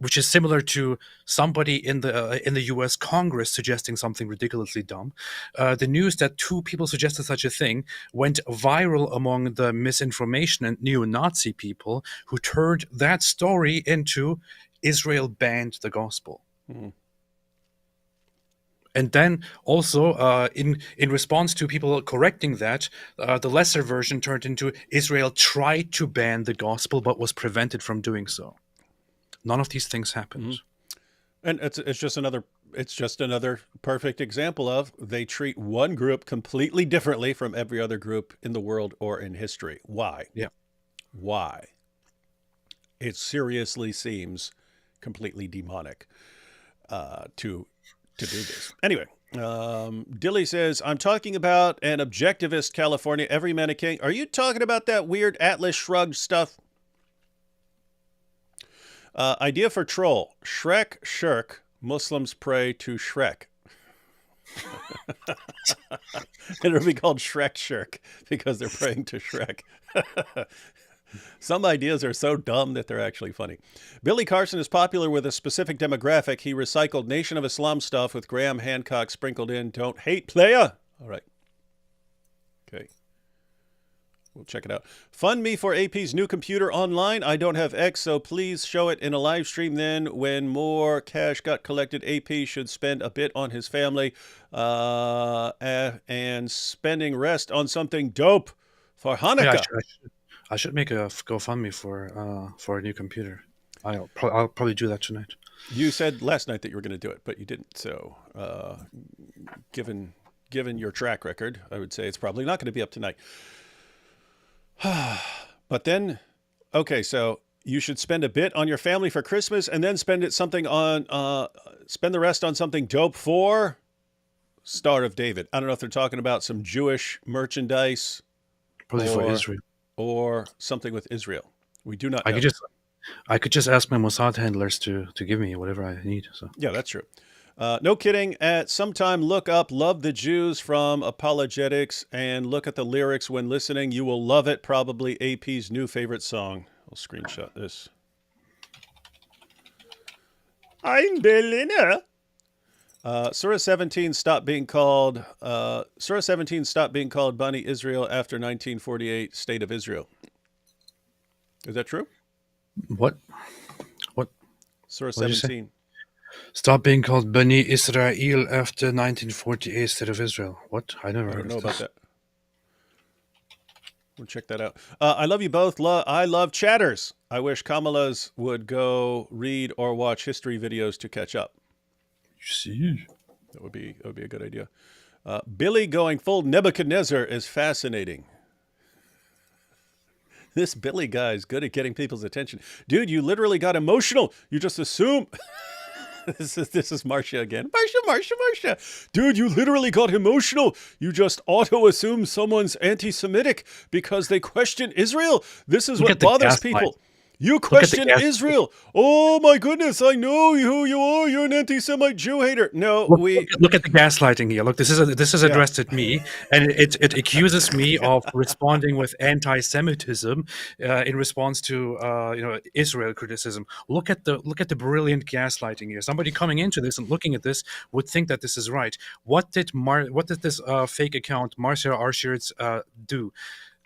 which is similar to somebody in the U.S. Congress suggesting something ridiculously dumb. The news that two people suggested such a thing went viral among the misinformation and neo-Nazi people who turned that story into Israel banned the gospel. Mm. And then also in response to people correcting that, the lesser version turned into Israel tried to ban the gospel but was prevented from doing so. None of these things happened. Mm-hmm. And it's just another perfect example of they treat one group completely differently from every other group in the world or in history. Why? Yeah. Why? It seriously seems completely demonic to do this. Anyway, Dilly says, I'm talking about an objectivist California everyman a king. Are you talking about that weird Atlas Shrugged stuff? Idea for troll. Shrek shirk. Muslims pray to Shrek. It'll be called Shrek shirk because they're praying to Shrek. Some ideas are so dumb that they're actually funny. Billy Carson is popular with a specific demographic. He recycled Nation of Islam stuff with Graham Hancock sprinkled in. Don't hate playa. All right. Okay. We'll check it out. Fund me for AP's new computer online. I don't have X, so please show it in a live stream then. When more cash got collected, AP should spend a bit on his family and spending rest on something dope for Hanukkah. Yeah, I should make a GoFundMe for a new computer. I'll probably do that tonight. You said last night that you were going to do it, but you didn't. So, given your track record, I would say it's probably not going to be up tonight. But then, okay, so you should spend a bit on your family for Christmas, and then spend the rest on something dope for Star of David. I don't know if they're talking about some Jewish merchandise, Probably for Israel. or something with Israel. We do not know. I could just ask my Mossad handlers to give me whatever I need. So Yeah, that's true. No kidding. At some time, look up Love the Jews from Apologetics and look at the lyrics when listening. You will love it. Probably AP's new favorite song. I'll screenshot this. I'm Berliner. Surah 17 stopped being called Bani Israel after 1948 State of Israel. Is that true? what? Surah What did you say? 17. Stop being called Bani Israel after 1948 State of Israel. What? I never I heard don't know of about this. that. We'll check that out. I love you both. I love chatters. I wish Kamala's would go read or watch history videos to catch up. See? That would be a good idea. Billy going full Nebuchadnezzar is fascinating. This Billy guy is good at getting people's attention. Dude, you literally got emotional. You just assume. This is Marcia again. Marcia. Dude, you literally got emotional. You just auto-assume someone's anti-Semitic because they question Israel. This is Look what at the bothers gaslight. people. You at the question gaslight. Israel. Oh my goodness, I know who you are. You're an anti-Semite Jew hater. No, Look at the gaslighting here. Look, this is addressed at me, and it accuses me of responding with anti-Semitism in response to Israel criticism. Look at the brilliant gaslighting here. Somebody coming into this and looking at this would think that this is right. What did this fake account Marcia Arshirts do?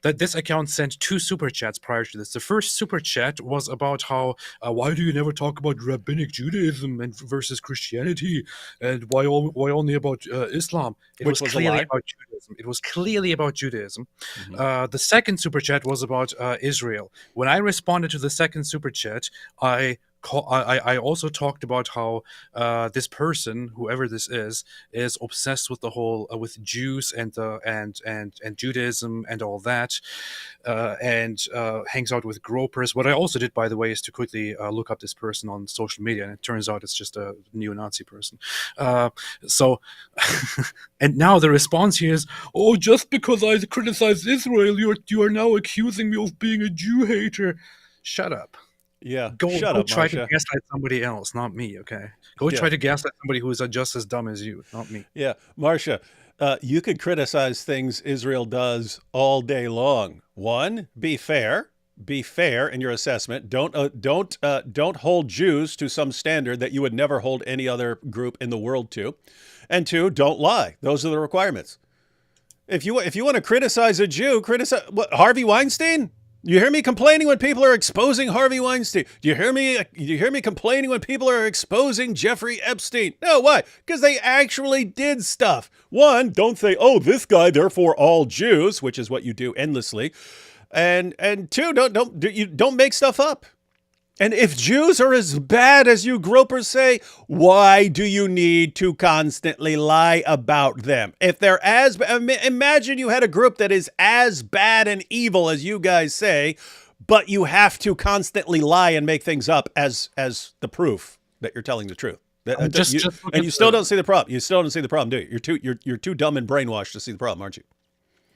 That this account sent 2 super chats prior to this. The first super chat was about how why do you never talk about rabbinic Judaism and versus Christianity, and why only about Islam? It Which was a clearly lie. about Judaism. It was clearly about Judaism. Mhm. The second super chat was about Israel. When I responded to the second super chat, I also talked about how this person, whoever this is obsessed with the whole with Jews and Judaism and all that, and hangs out with gropers. What I also did, by the way, is to quickly look up this person on social media, and it turns out it's just a neo-Nazi person. So, and now the response here is, "Oh, just because I criticized Israel, you are now accusing me of being a Jew hater." Shut up. Yeah, Go shut up, try to Marcia. gaslight somebody else, not me, okay? Go Yeah. try to gaslight somebody who is just as dumb as you, not me. Yeah, Marcia, you could criticize things Israel does all day long. One, be fair in your assessment. Don't hold Jews to some standard that you would never hold any other group in the world to. And 2, don't lie. Those are the requirements. If you want to criticize a Jew, criticize Harvey Weinstein. You hear me complaining when people are exposing Harvey Weinstein? Do you hear me complaining when people are exposing Jeffrey Epstein? No, why? Because they actually did stuff. One, don't say, "Oh, this guy, therefore all Jews," which is what you do endlessly. And 2, don't make stuff up. And if Jews are as bad as you gropers say, why do you need to constantly lie about them? If they're imagine you had a group that is as bad and evil as you guys say, but you have to constantly lie and make things up as the proof that you're telling the truth. You still don't see the problem. You still don't see the problem, do you? You're too dumb and brainwashed to see the problem, aren't you?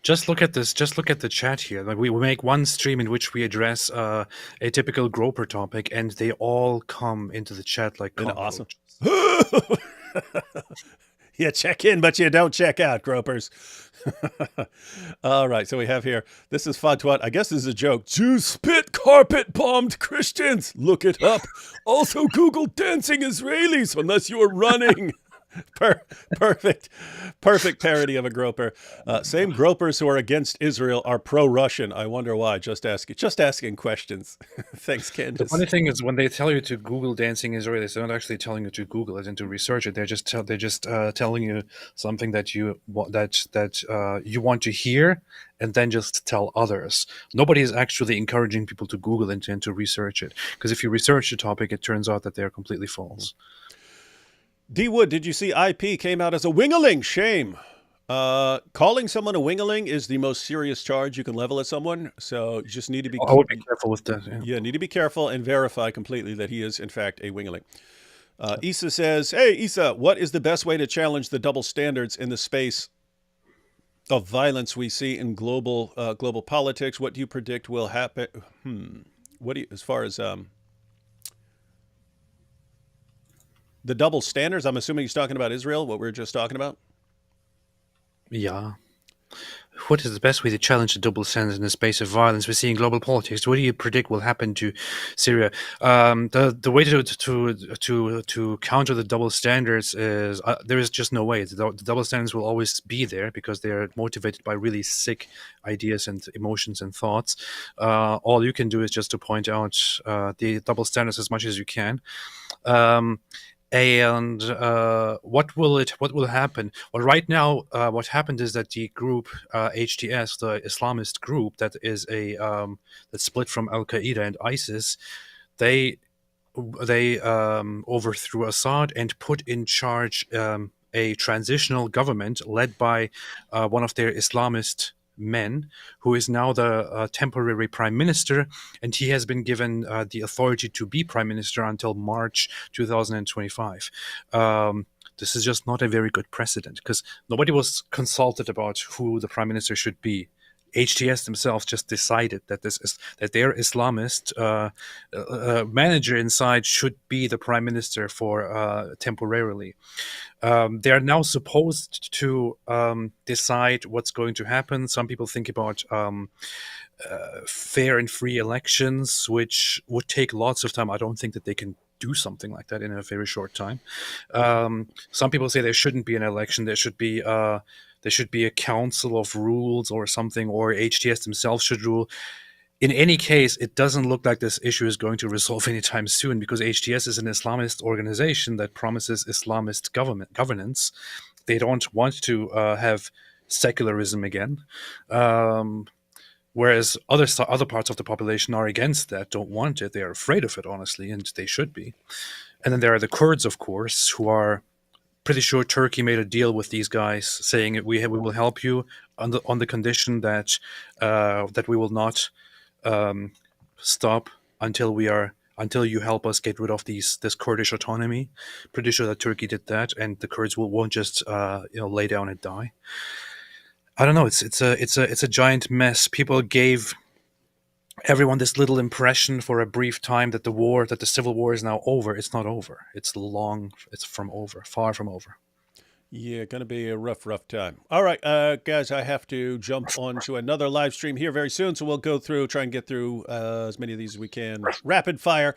Just look at this. Just look at the chat here. Like we make one stream in which we address a typical groper topic, and they all come into the chat like Isn't it awesome? cockroaches. You check in, but you don't check out, gropers. All right, so we have here, this is Fatwa. I guess this is a joke. Jews spit carpet bombed Christians. Look it up. Also Google dancing Israelis unless you are running. Perfect, perfect parody of a groper. Same gropers who are against Israel are pro-Russian. I wonder why. Just asking questions. Thanks, The Candace. funny thing is, when they tell you to Google dancing Israelis, they're not actually telling you to Google it and to research it. They're just telling you something that you want to hear, and then just tell others. Nobody is actually encouraging people to Google it and to research it, because if you research the topic, it turns out that they are completely false. D. Wood, did you see IP came out as a wingaling? Shame. Calling someone a wingaling is the most serious charge you can level at someone. So you just need to be. I would be careful with that. Yeah. Yeah, need to be careful and verify completely that he is in fact a wingaling. Issa says, "Hey, Issa, what is the best way to challenge the double standards in the space of violence we see in global politics? What do you predict will happen? What do you, as far as the double standards? I'm assuming he's talking about Israel. What we were just talking about. Yeah. What is the best way to challenge the double standards in the space of violence we see in global politics? What do you predict will happen to Syria? The way to counter the double standards is there is just no way. The double standards will always be there because they are motivated by really sick ideas and emotions and thoughts. All you can do is just to point out the double standards as much as you can. And what will happen? Well, right now, what happened is that the group HTS, the Islamist group that is that split from Al Qaeda and ISIS, they overthrew Assad and put in charge a transitional government led by one of their Islamist men, who is now the temporary prime minister, and he has been given the authority to be prime minister until March 2025. This is just not a very good precedent, because nobody was consulted about who the prime minister should be. HTS themselves just decided that their Islamist manager inside should be the prime minister for temporarily. They are now supposed to decide what's going to happen. Some people think about fair and free elections, which would take lots of time. I don't think that they can do something like that in a very short time. Some people say there shouldn't be an election. There should be a council of rules or something, or HTS themselves should rule. In any case, it doesn't look like this issue is going to resolve anytime soon, because HTS is an Islamist organization that promises Islamist governance. They don't want to have secularism again, whereas other parts of the population are against that, don't want it. They are afraid of it, honestly, and they should be. And then there are the Kurds, of course, who are pretty sure Turkey made a deal with these guys, saying we will help you on the condition that we will not stop until you help us get rid of this Kurdish autonomy. Pretty sure that Turkey did that, and the Kurds won't just lay down and die. I don't know. It's a giant mess. People gave everyone this little impression for a brief time that the civil war is now over. It's not over. It's far from over. Yeah, going to be a rough time. All right, guys, I have to jump on to another live stream here very soon, so we'll try and get through as many of these as we can. Rapid fire.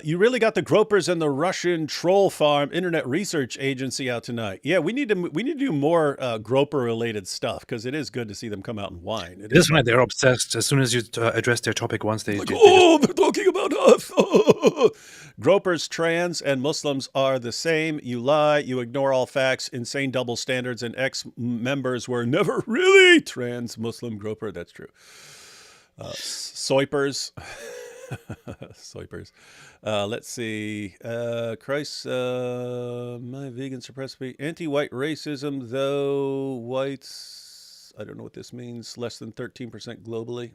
You really got the gropers and the Russian troll farm internet research agency out tonight. Yeah, we need to do more groper related stuff, because it is good to see them come out and whine. It is right. They're obsessed. As soon as you address their topic once, they're talking about us. Gropers, trans, and Muslims are the same. You lie. You ignore all facts. Insane double standards, and ex-members were never really trans, Muslim, groper. That's true. Soipers. Soipers. Let's see. Christ, my vegan supremacy, anti-white racism, though whites, I don't know what this means, less than 13% globally.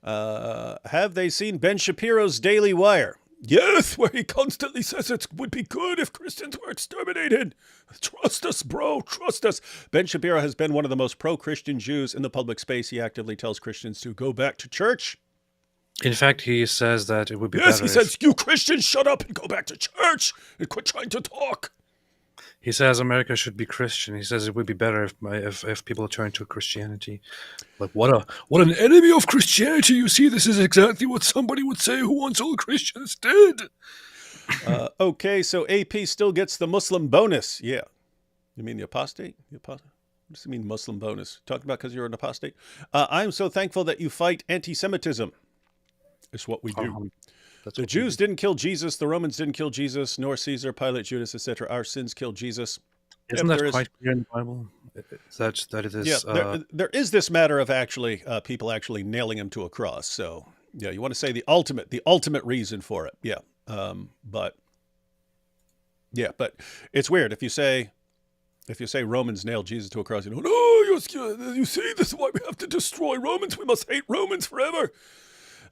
Have they seen Ben Shapiro's Daily Wire? Yes, where he constantly says it would be good if Christians were exterminated. Trust us, bro. Trust us. Ben Shapiro has been one of the most pro-Christian Jews in the public space. He actively tells Christians to go back to church. In fact, he says that it would be better. Yes, he says, you Christians, shut up and go back to church and quit trying to talk. He says America should be Christian. He says it would be better if people turn to Christianity. Like, what an enemy of Christianity. You see, this is exactly what somebody would say who wants all Christians dead. Okay, so AP still gets the Muslim bonus. Yeah. You mean the apostate? The apostate? What does it mean, Muslim bonus? Talking about because you're an apostate? I'm so thankful that you fight anti-Semitism. It's what we do. The Jews didn't kill Jesus. The Romans didn't kill Jesus, nor Caesar, Pilate, Judas, etc. Our sins killed Jesus. Isn't that quite clear in the Bible? That it is. Yeah, there is this matter of actually people actually nailing him to a cross. So yeah, you want to say the ultimate reason for it. Yeah, but it's weird if you say Romans nailed Jesus to a cross. You know, no, you see, this is why we have to destroy Romans. We must hate Romans forever.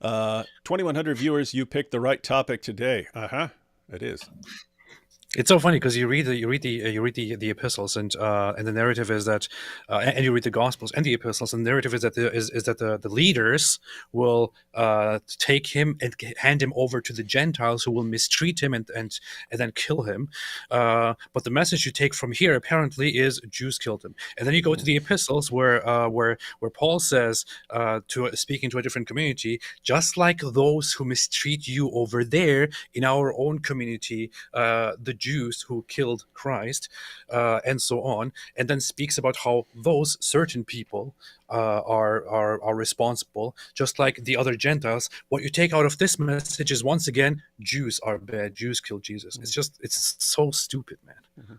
2,100 viewers. You picked the right topic today. It is. It's so funny because you read the epistles and the narrative is that and you read the gospels and the epistles, and the narrative is that the leaders will take him and hand him over to the Gentiles, who will mistreat him and then kill him. But the message you take from here apparently is Jews killed him, and then you go to the epistles where Paul says speaking to a different community, just like those who mistreat you over there in our own community, the Jews who killed Christ, and so on, and then speaks about how those certain people are responsible, just like the other Gentiles. What you take out of this message is, once again, Jews are bad. Jews killed Jesus. It's so stupid, man.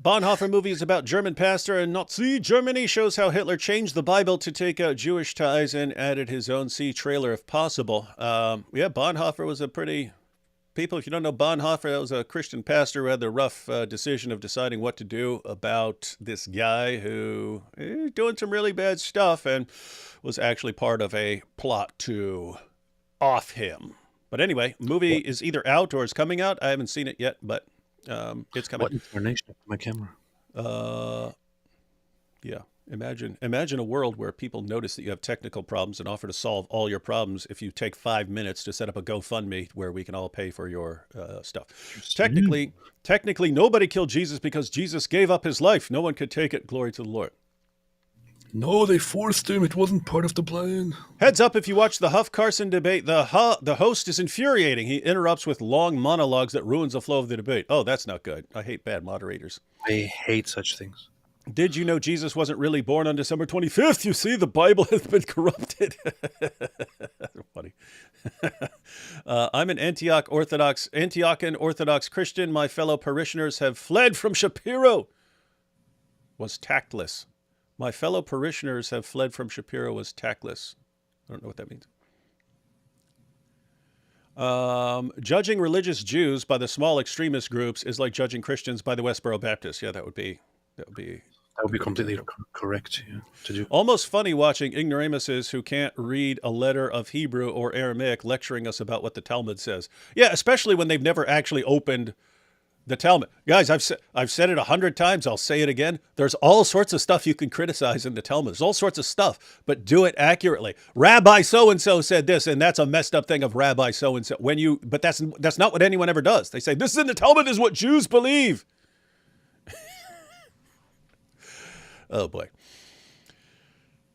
Bonhoeffer movie is about German pastor in Nazi Germany, shows how Hitler changed the Bible to take out Jewish ties and added his own trailer if possible. Bonhoeffer was a pretty... People, if you don't know Bonhoeffer, that was a Christian pastor who had the rough decision of deciding what to do about this guy who is doing some really bad stuff and was actually part of a plot to off him. But anyway, movie is either out or is coming out. I haven't seen it yet, but it's coming. What incarnation of my camera? Yeah. Imagine a world where people notice that you have technical problems and offer to solve all your problems if you take 5 minutes to set up a GoFundMe where we can all pay for your stuff. Technically, nobody killed Jesus because Jesus gave up his life. No one could take it. Glory to the Lord. No, they forced him. It wasn't part of the plan. Heads up, if you watch the Huff-Carson debate, the host is infuriating. He interrupts with long monologues that ruins the flow of the debate. Oh, that's not good. I hate bad moderators. I hate such things. Did you know Jesus wasn't really born on December 25th? You see, the Bible has been corrupted. Funny. I'm an Antiochian Orthodox Christian. My fellow parishioners have fled from Shapiro. Was tactless. My fellow parishioners have fled from Shapiro was tactless. I don't know what that means. Judging religious Jews by the small extremist groups is like judging Christians by the Westboro Baptists. Yeah, that would be completely correct to do. Almost funny watching ignoramuses who can't read a letter of Hebrew or Aramaic lecturing us about what the Talmud says. Yeah, especially when they've never actually opened the Talmud. Guys, I've said it 100 times. I'll say it again. There's all sorts of stuff you can criticize in the Talmud. There's all sorts of stuff, but do it accurately. Rabbi so-and-so said this, and that's a messed up thing of Rabbi so-and-so. But that's not what anyone ever does. They say, this is in the Talmud is what Jews believe. Oh, boy.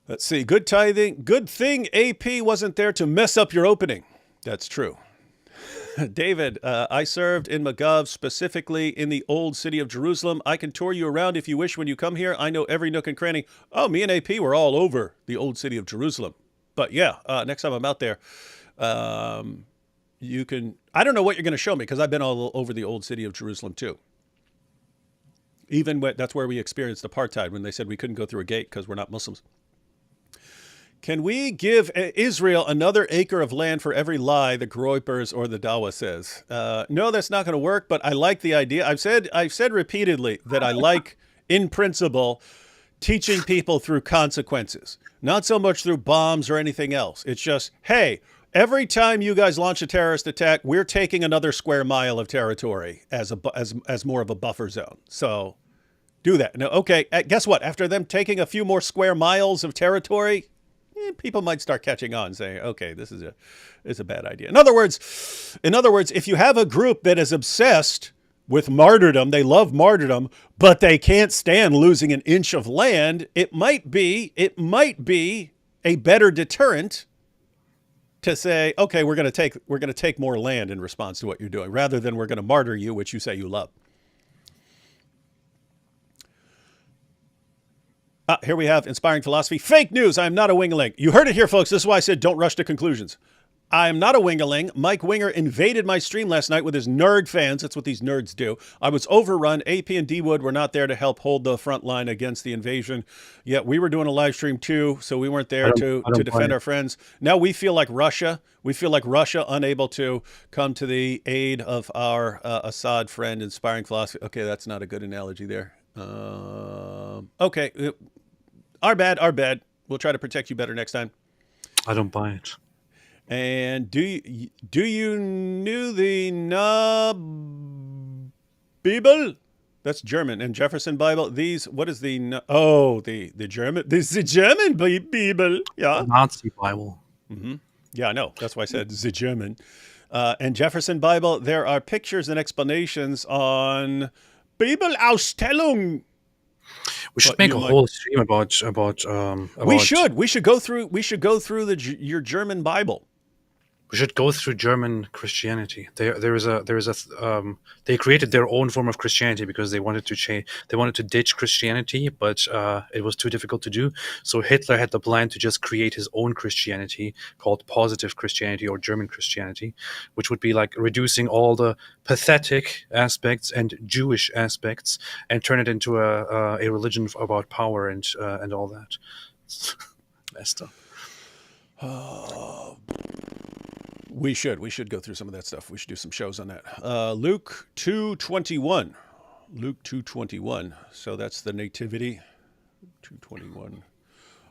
Let's see. Good tithing. Good thing AP wasn't there to mess up your opening. That's true. David, I served in Magov, specifically in the old city of Jerusalem. I can tour you around if you wish when you come here. I know every nook and cranny. Oh, me and AP were all over the old city of Jerusalem. But yeah, next time I'm out there, you can... I don't know what you're going to show me because I've been all over the old city of Jerusalem too. Even when, that's where we experienced apartheid, when they said we couldn't go through a gate because we're not Muslims. Can we give Israel another acre of land for every lie the Groypers or the Dawa says? No, that's not going to work, but I like the idea. I've said repeatedly that I like, in principle, teaching people through consequences. Not so much through bombs or anything else. It's just, hey, every time you guys launch a terrorist attack, we're taking another square mile of territory as more of a buffer zone. So do that. Now, okay, guess what? After them taking a few more square miles of territory, people might start catching on, saying, okay, this is a bad idea. In other words, if you have a group that is obsessed with martyrdom, they love martyrdom, but they can't stand losing an inch of land, it might be a better deterrent to say, okay, we're going to take more land in response to what you're doing, rather than we're going to martyr you, which you say you love. Here we have Inspiring Philosophy. Fake news. I am not a wingaling. You heard it here, folks. This is why I said don't rush to conclusions. I am not a wingaling. Mike Winger invaded my stream last night with his nerd fans. That's what these nerds do. I was overrun. AP and D Wood were not there to help hold the front line against the invasion. Yet we were doing a live stream too, so we weren't there to defend our friends. Now we feel like Russia. We feel like Russia, unable to come to the aid of our Assad friend. Inspiring Philosophy. Okay, that's not a good analogy there. Okay, our bad. We'll try to protect you better next time. I don't buy it. And do you knew the Bibel? That's German. And Jefferson Bible. These, what is the the German? This is the German Bibel. Yeah, Nazi Bible. Mm-hmm. Yeah, I know. That's why I said the German. And Jefferson Bible. There are pictures and explanations on Bibelausstellung. We should make a whole stream about. We should go through your German Bible. We should go through German Christianity. They created their own form of Christianity because they wanted to ditch Christianity, but it was too difficult to do. So Hitler had the plan to just create his own Christianity called positive Christianity or German Christianity, which would be like reducing all the pathetic aspects and Jewish aspects and turn it into a religion about power and all that. Messed up. We should go through some of that stuff. We should do some shows on that. Luke 2:21. Luke 2:21. So that's the nativity. 2:21.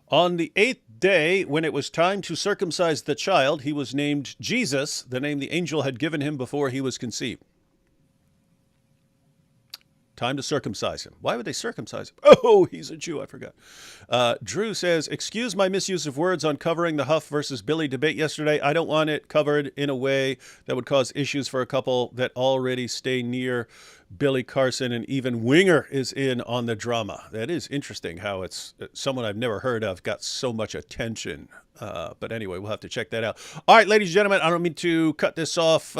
On the 8th day, when it was time to circumcise the child, he was named Jesus, the name the angel had given him before he was conceived. Time to circumcise him. Why would they circumcise him? Oh, he's a Jew. I forgot. Drew says, excuse my misuse of words on covering the Huff versus Billy debate yesterday. I don't want it covered in a way that would cause issues for a couple that already stay near Billy Carson, and even Winger is in on the drama. That is interesting how it's someone I've never heard of got so much attention. But anyway, we'll have to check that out. All right, ladies and gentlemen, I don't mean to cut this off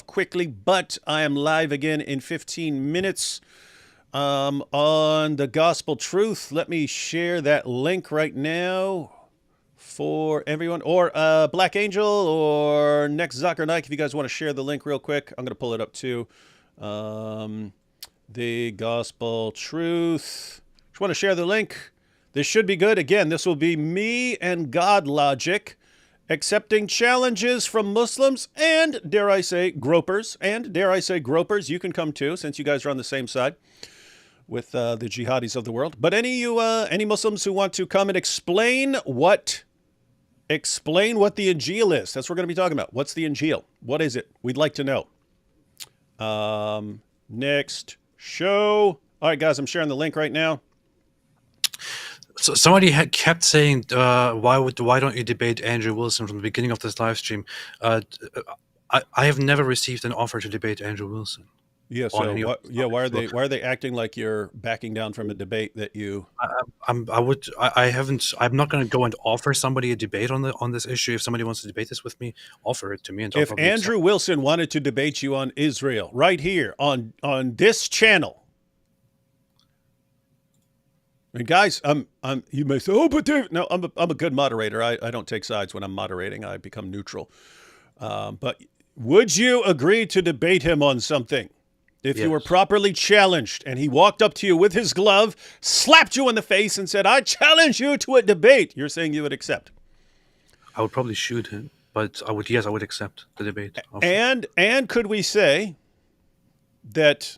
quickly, but I am live again in 15 minutes on the Gospel Truth. Let me share that link right now for everyone, or Black Angel or Next Zucker Nike, if you guys want to share the link real quick. I'm going to pull it up too. The Gospel Truth. Just want to share the link. This should be good. Again, this will be me and God Logic accepting challenges from Muslims and, dare I say, gropers. And, dare I say, gropers, you can come too, since you guys are on the same side with the jihadis of the world. But any Muslims who want to come and explain what the Injil is. That's what we're going to be talking about. What's the Injil? What is it? We'd like to know. Next show. All right, guys, I'm sharing the link right now. So somebody had kept saying, why don't you debate Andrew Wilson from the beginning of this live stream? I have never received an offer to debate Andrew Wilson. Yeah. So why are they acting like you're backing down from a debate that you? I'm not going to go and offer somebody a debate on this issue. If somebody wants to debate this with me, offer it to me. And if Andrew Wilson wanted to debate you on Israel right here on this channel. And guys, you may say, oh, but Dave, no, I'm a good moderator. I don't take sides when I'm moderating. I become neutral. But would you agree to debate him on something? If you were properly challenged and he walked up to you with his glove, slapped you in the face and said, I challenge you to a debate, you're saying you would accept? I would probably shoot him, but I would accept the debate. And could we say that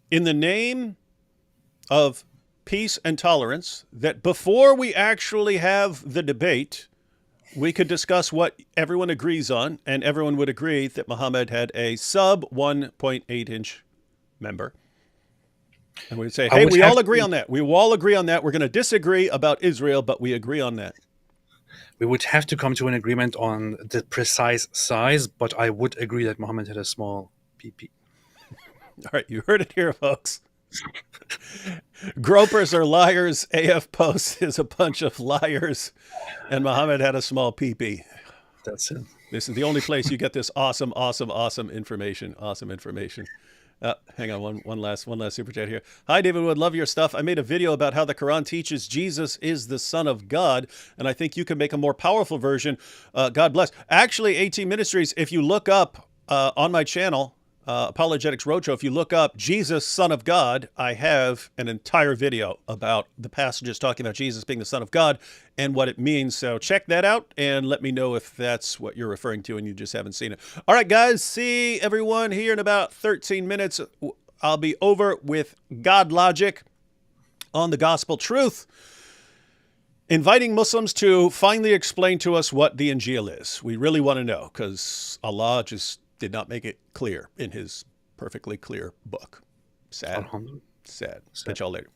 in the name of peace and tolerance, that before we actually have the debate, we could discuss what everyone agrees on, and everyone would agree that Muhammad had a sub 1.8 inch member. And we'd say, hey, we all agree on that. We will all agree on that. We're going to disagree about Israel, but we agree on that. We would have to come to an agreement on the precise size, but I would agree that Muhammad had a small PP. All right, you heard it here, folks. Gropers are liars. AF Post is a bunch of liars. And Muhammad had a small pee-pee. That's it. This is the only place you get this awesome information. Awesome information. Hang on, one last super chat here. Hi, David Wood. Love your stuff. I made a video about how the Quran teaches Jesus is the Son of God, and I think you can make a more powerful version. God bless. Actually, AT Ministries, if you look up on my channel, Apologetics Roadshow, if you look up Jesus, Son of God, I have an entire video about the passages talking about Jesus being the Son of God and what it means. So check that out and let me know if that's what you're referring to and you just haven't seen it. All right, guys, see everyone here in about 13 minutes. I'll be over with God Logic on the Gospel Truth, inviting Muslims to finally explain to us what the Injil is. We really want to know because Allah just did not make it clear in his perfectly clear book. Sad. Catch y'all later.